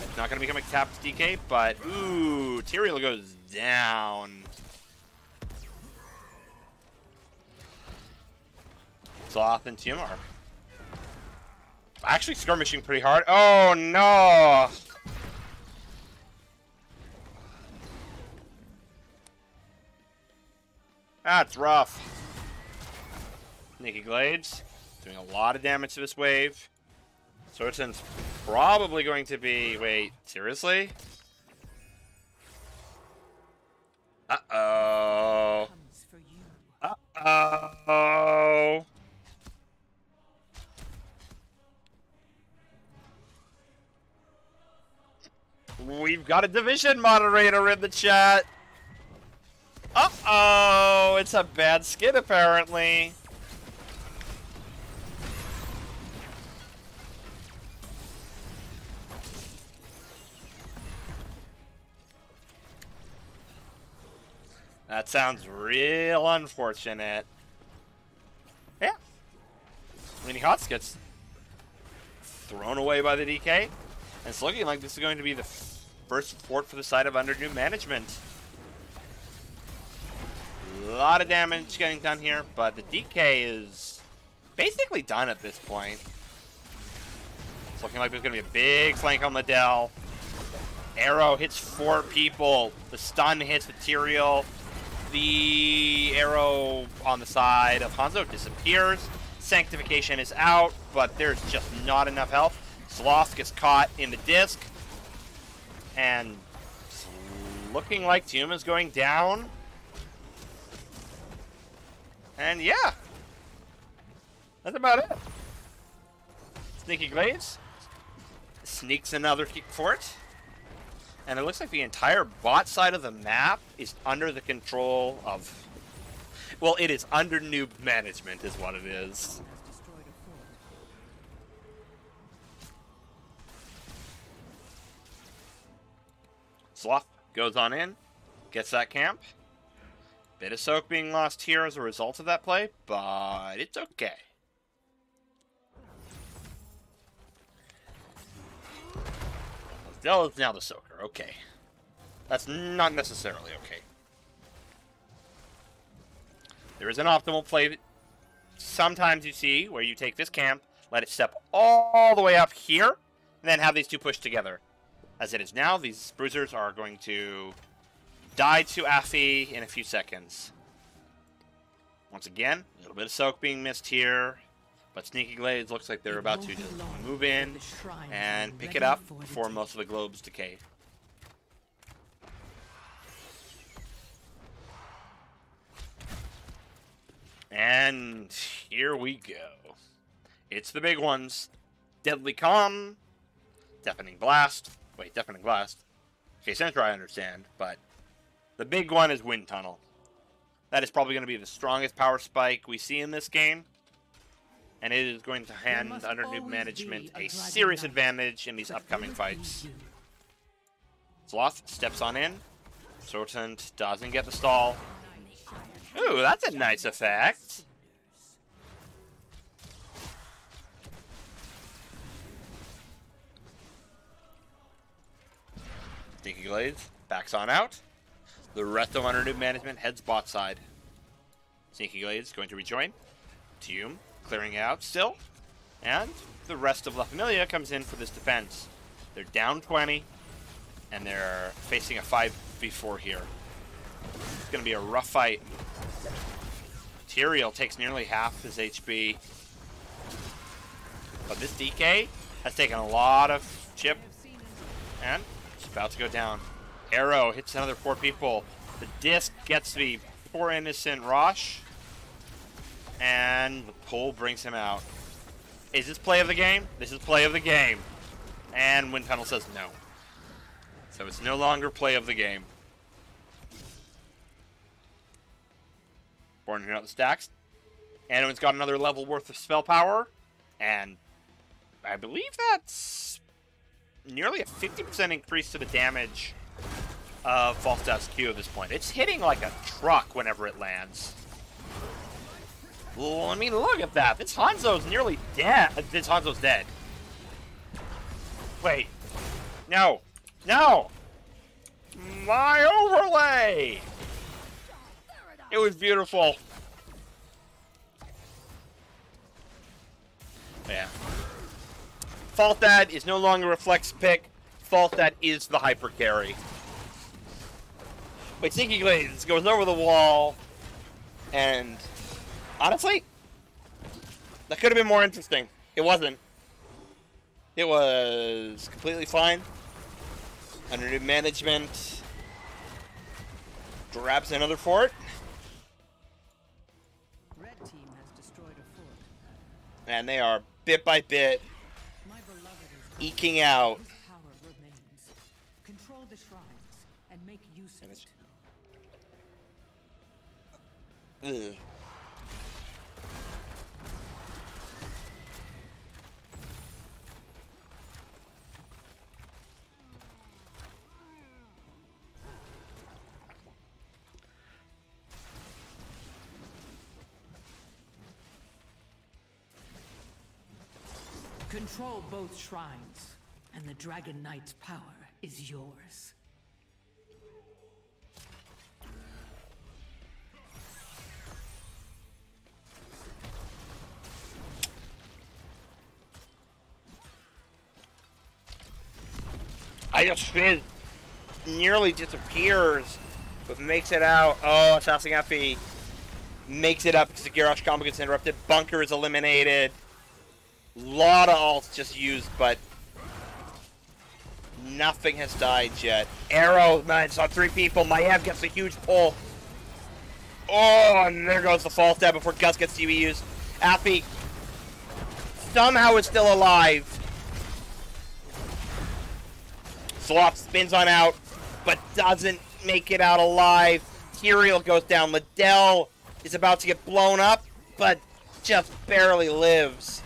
It's not going to become a tapped DK, but ooh, Tyrael goes down. Zloth and Newb are actually skirmishing pretty hard. Oh no! That's rough. Sneaky Glades doing a lot of damage to this wave. Sorten's probably going to be... Wait, seriously? Uh-oh. Comes for you. Uh-oh. we've got a division moderator in the chat. Uh-oh, it's a bad skid apparently. That sounds real unfortunate. Yeah. Mini Hots gets thrown away by the DK. And it's looking like this is going to be the first fort for the side of under new management. A lot of damage getting done here, but the DK is basically done at this point. It's looking like there's going to be a big flank on Liddell. Arrow hits 4 people. The stun hits material. The arrow on the side of Hanzo disappears. Sanctification is out, but there's just not enough health. Sloth gets caught in the disc. And it's looking like Tomb is going down. And yeah. That's about it. Sneaky Glaives sneaks another fort. And it looks like the entire bot side of the map is under the control of... Well, it is under Newb management is what it is. Sloth goes on in, gets that camp. Bit of soak being lost here as a result of that play, but it's okay. Dell is now the soaker, okay. That's not necessarily okay. There is an optimal play that sometimes you see where you take this camp, let it step all the way up here, and then have these two push together. As it is now, these bruisers are going to die to Affy in a few seconds. Once again, a little bit of soak being missed here. But Sneaky Glades looks like they're about to just move in and pick it up before most of the globes decay. And here we go. It's the big ones. Deadly Calm. Deafening Blast. Wait, Deafening Blast. Okay, Sentry I understand, but the big one is Wind Tunnel. That is probably going to be the strongest power spike we see in this game. And it is going to hand under Newb management a serious advantage in these upcoming fights. Sloth steps on in. Sortant doesn't get the stall. Ooh, that's a nice effect. Sneaky Glades backs on out. The rest of under Newb management heads bot side. Sneaky Glades going to rejoin. Tomb clearing out still. And the rest of La Familia comes in for this defense. They're down 20, and they're facing a 5v4 here. It's going to be a rough fight. Material takes nearly half his HP. But this DK has taken a lot of chip, and it's about to go down. Arrow hits another 4 people. The disc gets the poor innocent Rosh. And the pull brings him out. Is this play of the game? This is play of the game. And Wind Tunnel says no. So it's no longer play of the game. Born out the stacks. Anyone's got another level worth of spell power. And I believe that's nearly a 50% increase to the damage of Falstaff's Q at this point. It's hitting like a truck whenever it lands. Well, I mean, look at that. This Hanzo's nearly dead. This Hanzo's dead. Wait. No. No! My overlay! It was beautiful. Yeah. Falstad is no longer a flex pick. Falstad is the hyper carry. Wait, Sneaky Glades goes over the wall, and honestly, that could have been more interesting. It wasn't. It was completely fine. Under Newb management, grabs another fort. Red team has destroyed a fort. And they are bit by bit My beloved is eking out. power remains. Control the shrines and make use of it. Ugh. Control both shrines, and the Dragon Knight's power is yours. I just fizz nearly disappears, but makes it out. Oh, Assassin Effie makes it up because the Garrosh combo gets interrupted. Bunker is eliminated. Lot of ults just used, but nothing has died yet. Arrow, man, saw 3 people. Maiev gets a huge pull. Oh, and there goes the fall stab before Gus gets to be used. Affy somehow is still alive. Sloth spins on out, but doesn't make it out alive. Tyrael goes down. Liddell is about to get blown up, but just barely lives.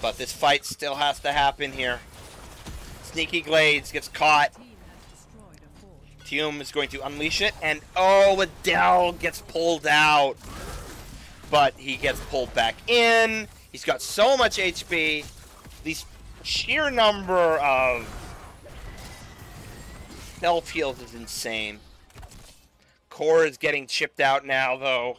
But this fight still has to happen here. Sneaky Glades gets caught. Newb is going to unleash it, and oh, Liddell gets pulled out. But he gets pulled back in. He's got so much HP. The sheer number of health heals is insane. Core is getting chipped out now, though.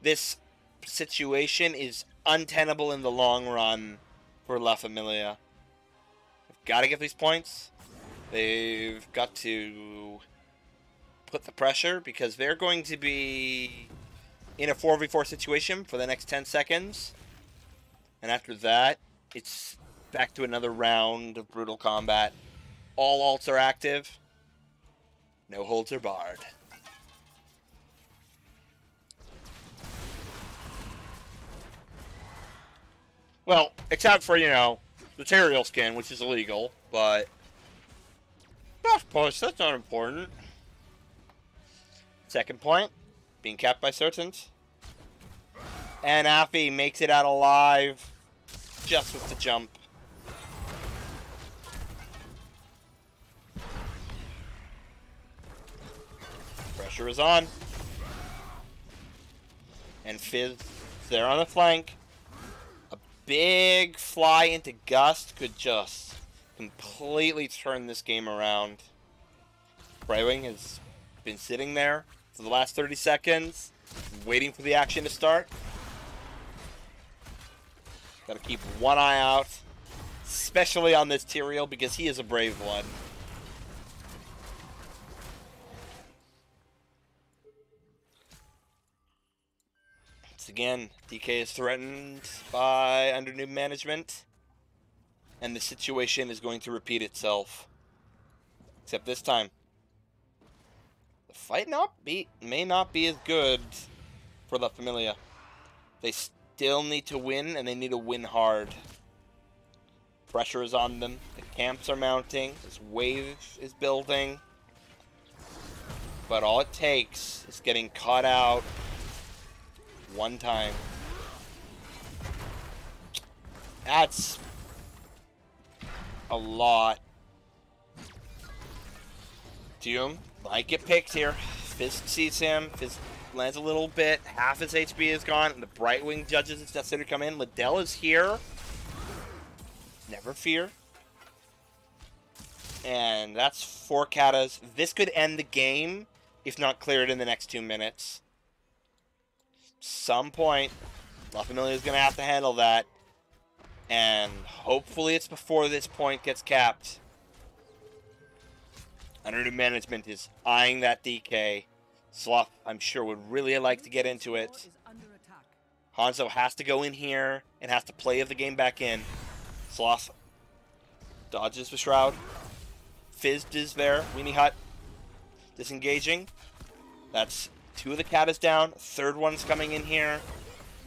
This situation is untenable in the long run for La Familia. They've got to get these points. They've got to put the pressure because they're going to be in a 4v4 situation for the next 10 seconds. And after that, it's back to another round of brutal combat. All ults are active. No holds are barred. Well, except for, you know, the Tyrael skin, which is illegal, but buff push, that's not important. Second point, being capped by Sertent. And Affy makes it out alive just with the jump. Pressure is on. And Fizz there on the flank. Big fly into Gust could just completely turn this game around. Brightwing has been sitting there for the last 30 seconds, waiting for the action to start. Gotta keep one eye out, especially on this Tyrael because he is a brave one. Again, DK is threatened by under Newb management, and the situation is going to repeat itself. Except this time, the fight may not be as good for La Familia. They still need to win, and they need to win hard. Pressure is on them. The camps are mounting. This wave is building. But all it takes is getting caught out one time. That's a lot. Doom might get picked here. Fizz sees him. Fizz lands a little bit. Half his HP is gone. And the Brightwing judges it's necessary to come in. Liddell is here. Never fear. And that's 4 katas. This could end the game if not cleared in the next 2 minutes. Some point, La Familia is going to have to handle that. And hopefully it's before this point gets capped. Under Newb management is eyeing that DK. Sloth, I'm sure, would really like to get into it. Hanzo has to go in here and has to play the game back in. Sloth dodges the Shroud. Fizzed is there. Weenie Hut disengaging. That's 2 of the katas down. 3rd one's coming in here.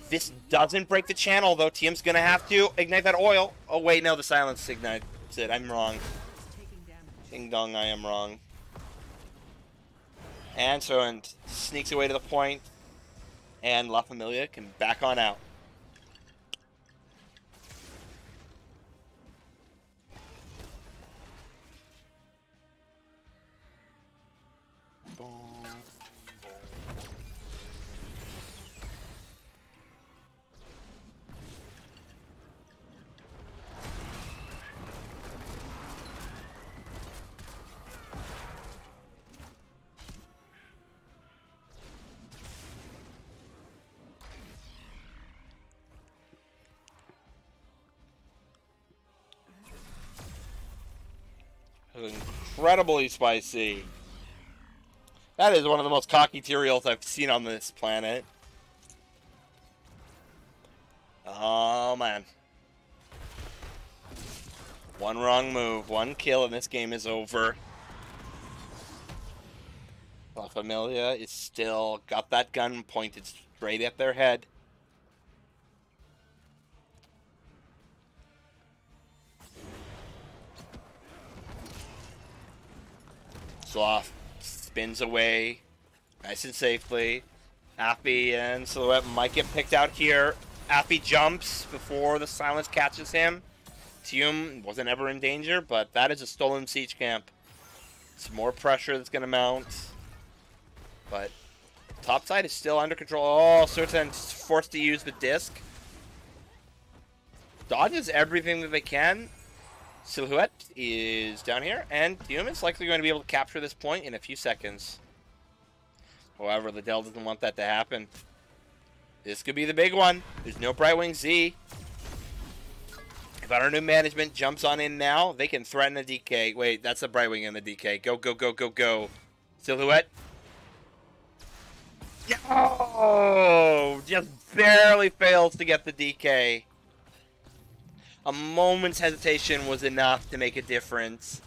This doesn't break the channel, though. TM's going to have to ignite that oil. Oh, wait, no, the silence ignite. That's it, I'm wrong. Ding dong, I am wrong. And so, and sneaks away to the point, and La Familia can back on out. Incredibly spicy. That is one of the most cocky Tyraels I've seen on this planet. Oh, man. One wrong move, one kill, and this game is over. La Familia is still got that gun pointed straight at their head. Sloth spins away nice and safely. Appy and Silhouette might get picked out here. Appy jumps before the silence catches him. Tium wasn't ever in danger, but that is a stolen siege camp. Some more pressure that's going to mount. But top side is still under control. Oh, Surtan's forced to use the disc. Dodges everything that they can. Silhouette is down here, and Tium is likely going to be able to capture this point in a few seconds. However, Liddell doesn't want that to happen. This could be the big one. There's no Brightwing Z. If our new management jumps on in now, they can threaten a DK. Wait, that's a Brightwing in the DK. Go, go, go, go, go. Silhouette. Oh, just barely fails to get the DK. A moment's hesitation was enough to make a difference.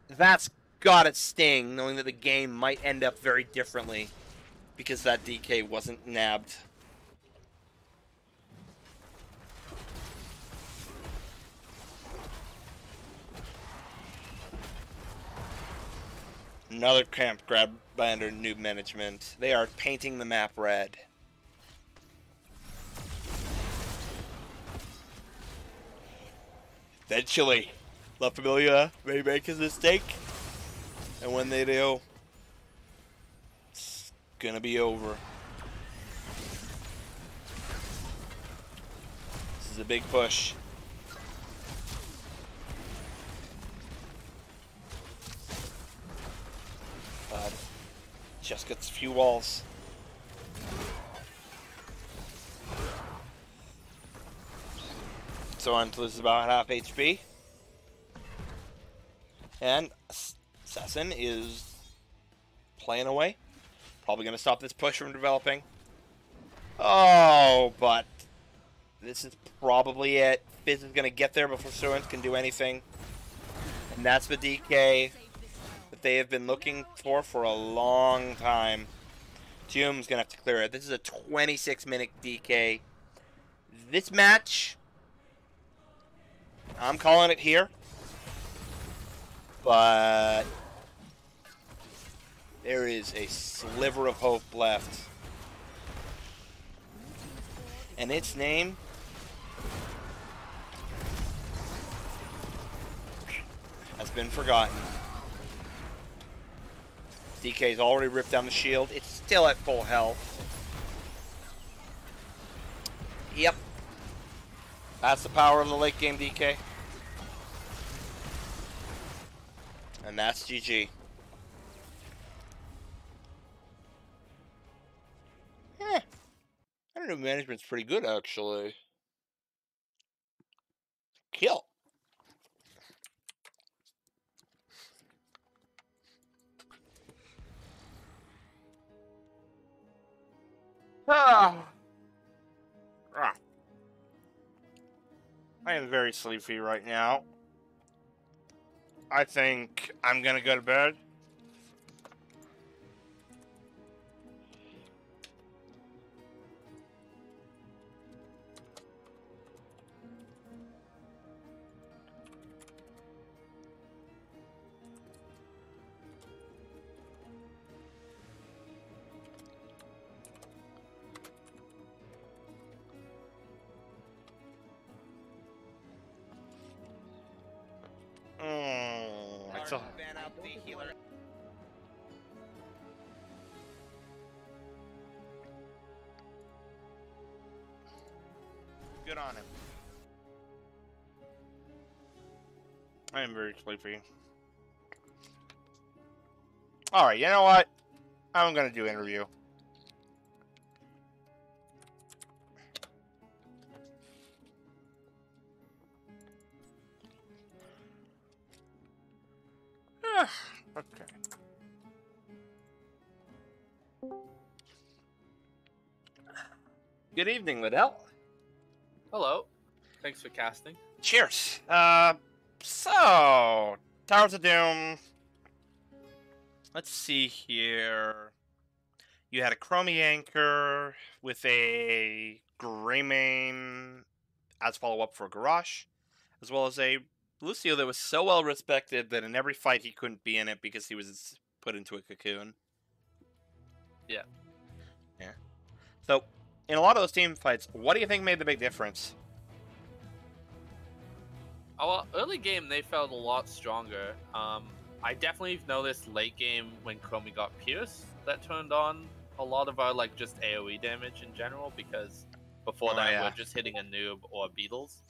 That's gotta sting, knowing that the game might end up very differently because that DK wasn't nabbed. Another camp grabbed by under Newb management. They are painting the map red. Eventually, La Familia may make a mistake, and when they do, it's gonna be over. This is a big push. But just gets a few walls. So on loses about half HP. And Assassin is playing away. Probably going to stop this push from developing. Oh, but this is probably it. Fizz is going to get there before Suins can do anything. And that's the DK that they have been looking for a long time. Tium's going to have to clear it. This is a 26-minute DK. This match, I'm calling it here. But there is a sliver of hope left. And its name has been forgotten. DK's already ripped down the shield. It's still at full health. Yep. That's the power of the late game DK. And that's GG. I don't know, management's pretty good actually. Kill. Ah. I am very sleepy right now. I think I'm gonna go to bed. still ban out the healer. Good on him. I am very sleepy. Alright, you know what? I'm gonna do interview. Okay. Good evening, Liddell. Hello. Thanks for casting. Cheers. So, Towers of Doom. Let's see here. You had a Chromie Anchor with a Greymane as follow-up for Garrosh, as well as a Lucio that was so well respected that in every fight he couldn't be in it because he was put into a cocoon. Yeah. Yeah. So, in a lot of those team fights, what do you think made the big difference? Oh, well, early game they felt a lot stronger. I definitely noticed late game when Chromie got pierced that turned on a lot of our like just AoE damage in general because before that we're just hitting a Newb or Beetles.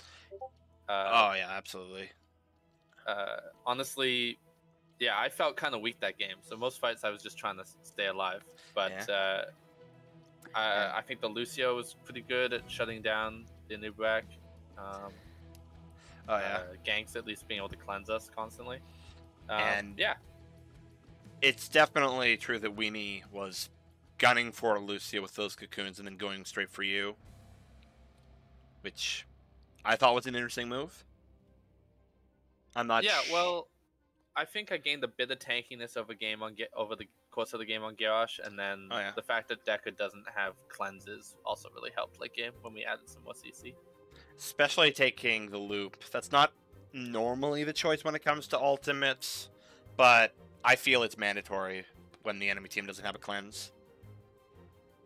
Oh yeah, absolutely. Honestly, yeah, I felt kind of weak that game. So most fights I was just trying to stay alive. But I think the Lucio was pretty good at shutting down the Newb. Ganks at least being able to cleanse us constantly. And yeah, it's definitely true that Weenie was gunning for Lucio with those cocoons and then going straight for you, which I thought was an interesting move. I'm not. Yeah, well, I think I gained a bit of tankiness over the course of the game on Garrosh, and then the fact that Deca doesn't have cleanses also really helped late game when we added some more CC. Especially taking the loop. That's not normally the choice when it comes to ultimates, but I feel it's mandatory when the enemy team doesn't have a cleanse.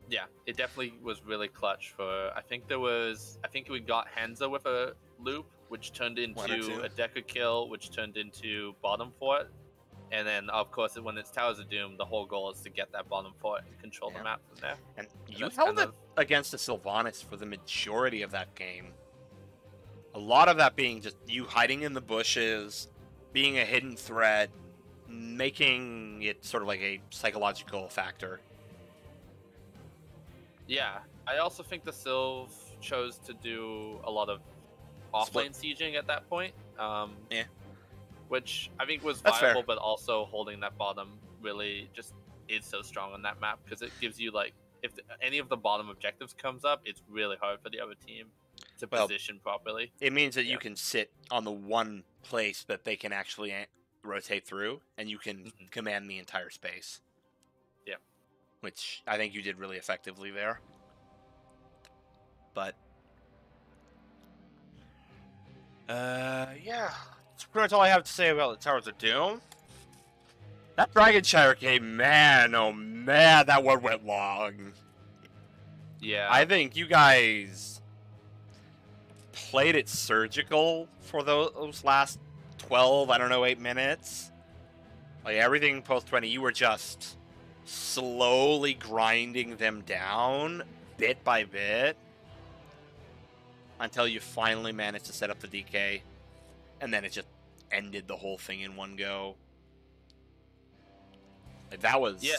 Yeah, it definitely was really clutch for. I think we got Hansa with a loop, which turned into a Deca kill, which turned into bottom fort, and then of course when it's Towers of Doom, the whole goal is to get that bottom fort and control the map from there. And you held it against the Sylvanas for the majority of that game. A lot of that being just you hiding in the bushes, being a hidden threat, making it sort of like a psychological factor. Yeah, I also think the Sylv chose to do a lot of offlane sieging at that point. Which I think was viable, but also holding that bottom really just is so strong on that map because it gives you like if any of the bottom objectives comes up, it's really hard for the other team to position properly. It means that you can sit on the one place that they can actually rotate through, and you can command the entire space. Yeah. Which I think you did really effectively there. But, yeah. That's pretty much all I have to say about the Towers of Doom. That Dragonshire game, man, oh man, that one went long. Yeah. I think you guys played it surgical for those last 12, 8 minutes. Like, everything post-20, you were just slowly grinding them down, bit by bit, until you finally managed to set up the DK, and then it just ended the whole thing in one go. Like, that was... Yeah.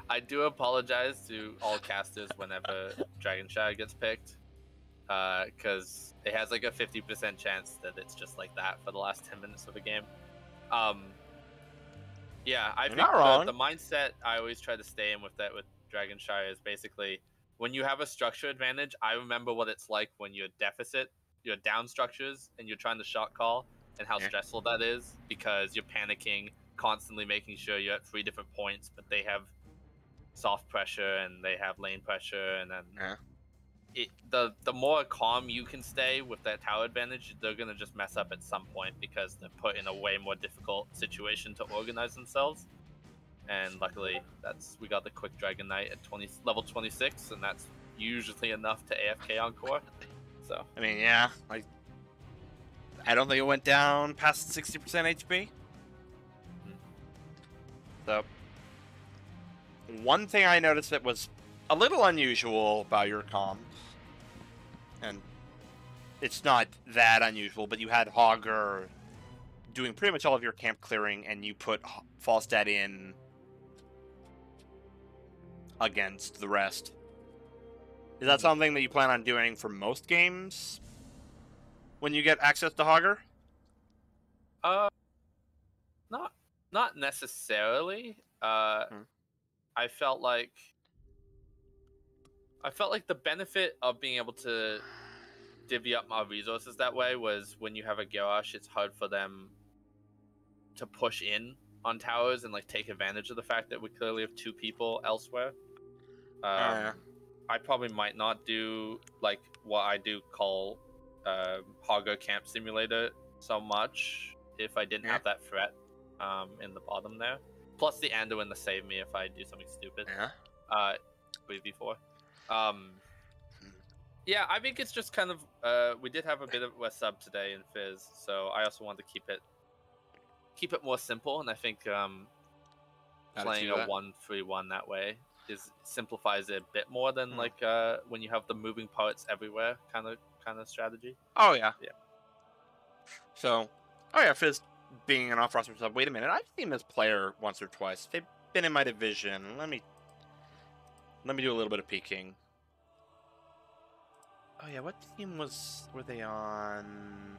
I do apologize to all casters whenever Dragonshire gets picked, because it has like a 50% chance that it's just like that for the last 10 minutes of a game. Yeah, I think the mindset I always try to stay in with Dragonshire is basically when you have a structure advantage. I remember what it's like when you're down structures and you're trying to shot call, and how stressful that is because you're panicking, constantly making sure you're at 3 different points, but they have soft pressure and they have lane pressure, and then the more calm you can stay with that tower advantage, they're gonna just mess up at some point because they're put in a way more difficult situation to organize themselves. And luckily, we got the quick Dragon Knight at level 26, and that's usually enough to AFK on core. So I mean, yeah, I don't think it went down past 60% HP. So, one thing I noticed that was a little unusual about your comp, and it's not that unusual, but you had Hogger doing pretty much all of your camp clearing, and you put Falstad in against the rest. Is that something that you plan on doing for most games when you get access to Hogger? Not necessarily. I felt like the benefit of being able to divvy up my resources that way was when you have a Garrosh, it's hard for them to push in on towers and like take advantage of the fact that we clearly have 2 people elsewhere. I probably might not do like what I do call Hogger Camp Simulator so much if I didn't have that threat in the bottom there. Plus the Anduin to save me if I do something stupid. With V4. Yeah, I think it's just kind of we did have a bit of a sub today in Fizz, so I also wanted to keep it more simple, and I think playing a 1-3-1 that way simplifies it a bit more than like when you have the moving parts everywhere kind of strategy. Oh yeah. So, Fizz being an off-roster sub. Wait a minute, I've seen this player once or twice. They've been in my division. Let me do a little bit of peeking. Oh yeah, what team were they on?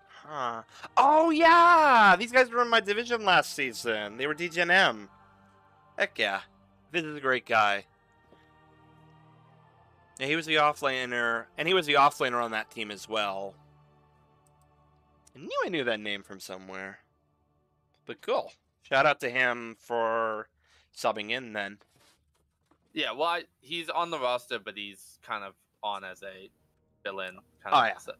Huh. Oh yeah! These guys were in my division last season. They were DGNM. Heck yeah. This is a great guy. Yeah, he was the offlaner, and he was the offlaner on that team as well. I knew that name from somewhere. But cool. Shout out to him for subbing in then. Yeah, well, he's on the roster, but he's kind of on as a fill-in kind of sub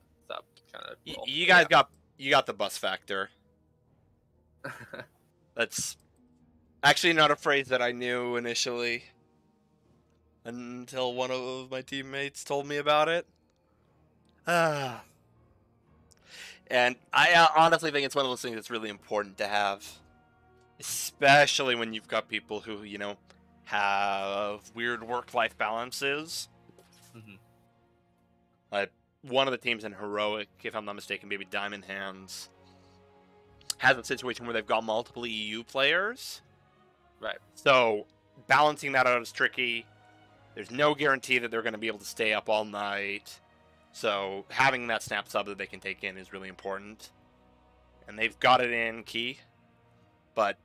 kind of role. You guys got the bus factor. That's actually not a phrase that I knew initially until one of my teammates told me about it. And I honestly think it's one of those things that's really important to have, especially when you've got people who, have weird work-life balances. Like one of the teams in Heroic, if I'm not mistaken, maybe Diamond Hands, has a situation where they've got multiple EU players. Right. So balancing that out is tricky. There's no guarantee that they're going to be able to stay up all night. So having that snap sub that they can take in is really important. And they've got it in key. But,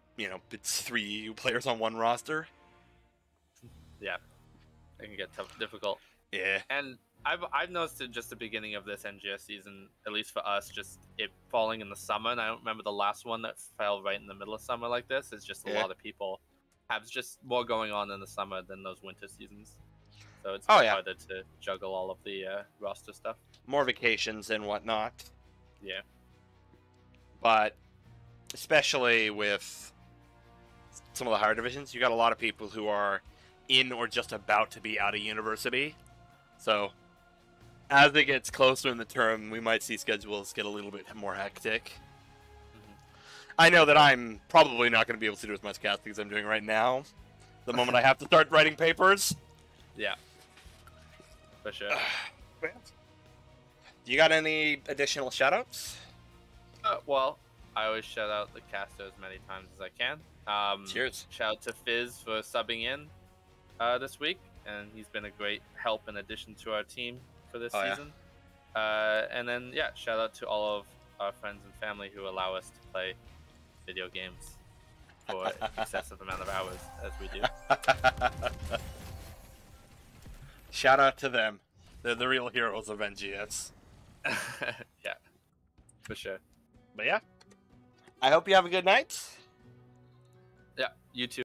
it's 3 EU players on one roster. Yeah. It can get difficult. Yeah. And I've noticed in just the beginning of this NGS season, at least for us, just it falling in the summer, and I don't remember the last one that fell right in the middle of summer like this. It's just a lot of people have just more going on in the summer than those winter seasons. So it's harder to juggle all of the roster stuff. More vacations and whatnot. Yeah. But especially with some of the higher divisions, you got a lot of people who are in or just about to be out of university. So as it gets closer in the term, we might see schedules get a little bit more hectic. I know that I'm probably not going to be able to do as much casting as I'm doing right now. The moment I have to start writing papers. Yeah. For sure. You got any additional shoutouts? Well, I always shout out the caster as many times as I can. Cheers. Shout out to Fizz for subbing in this week, and he's been a great help and addition to our team for this season. And then, shout out to all of our friends and family who allow us to play video games for excessive amount of hours as we do. Shout out to them. They're the real heroes of NGS. Yeah, for sure. But yeah, I hope you have a good night. Yeah, you too.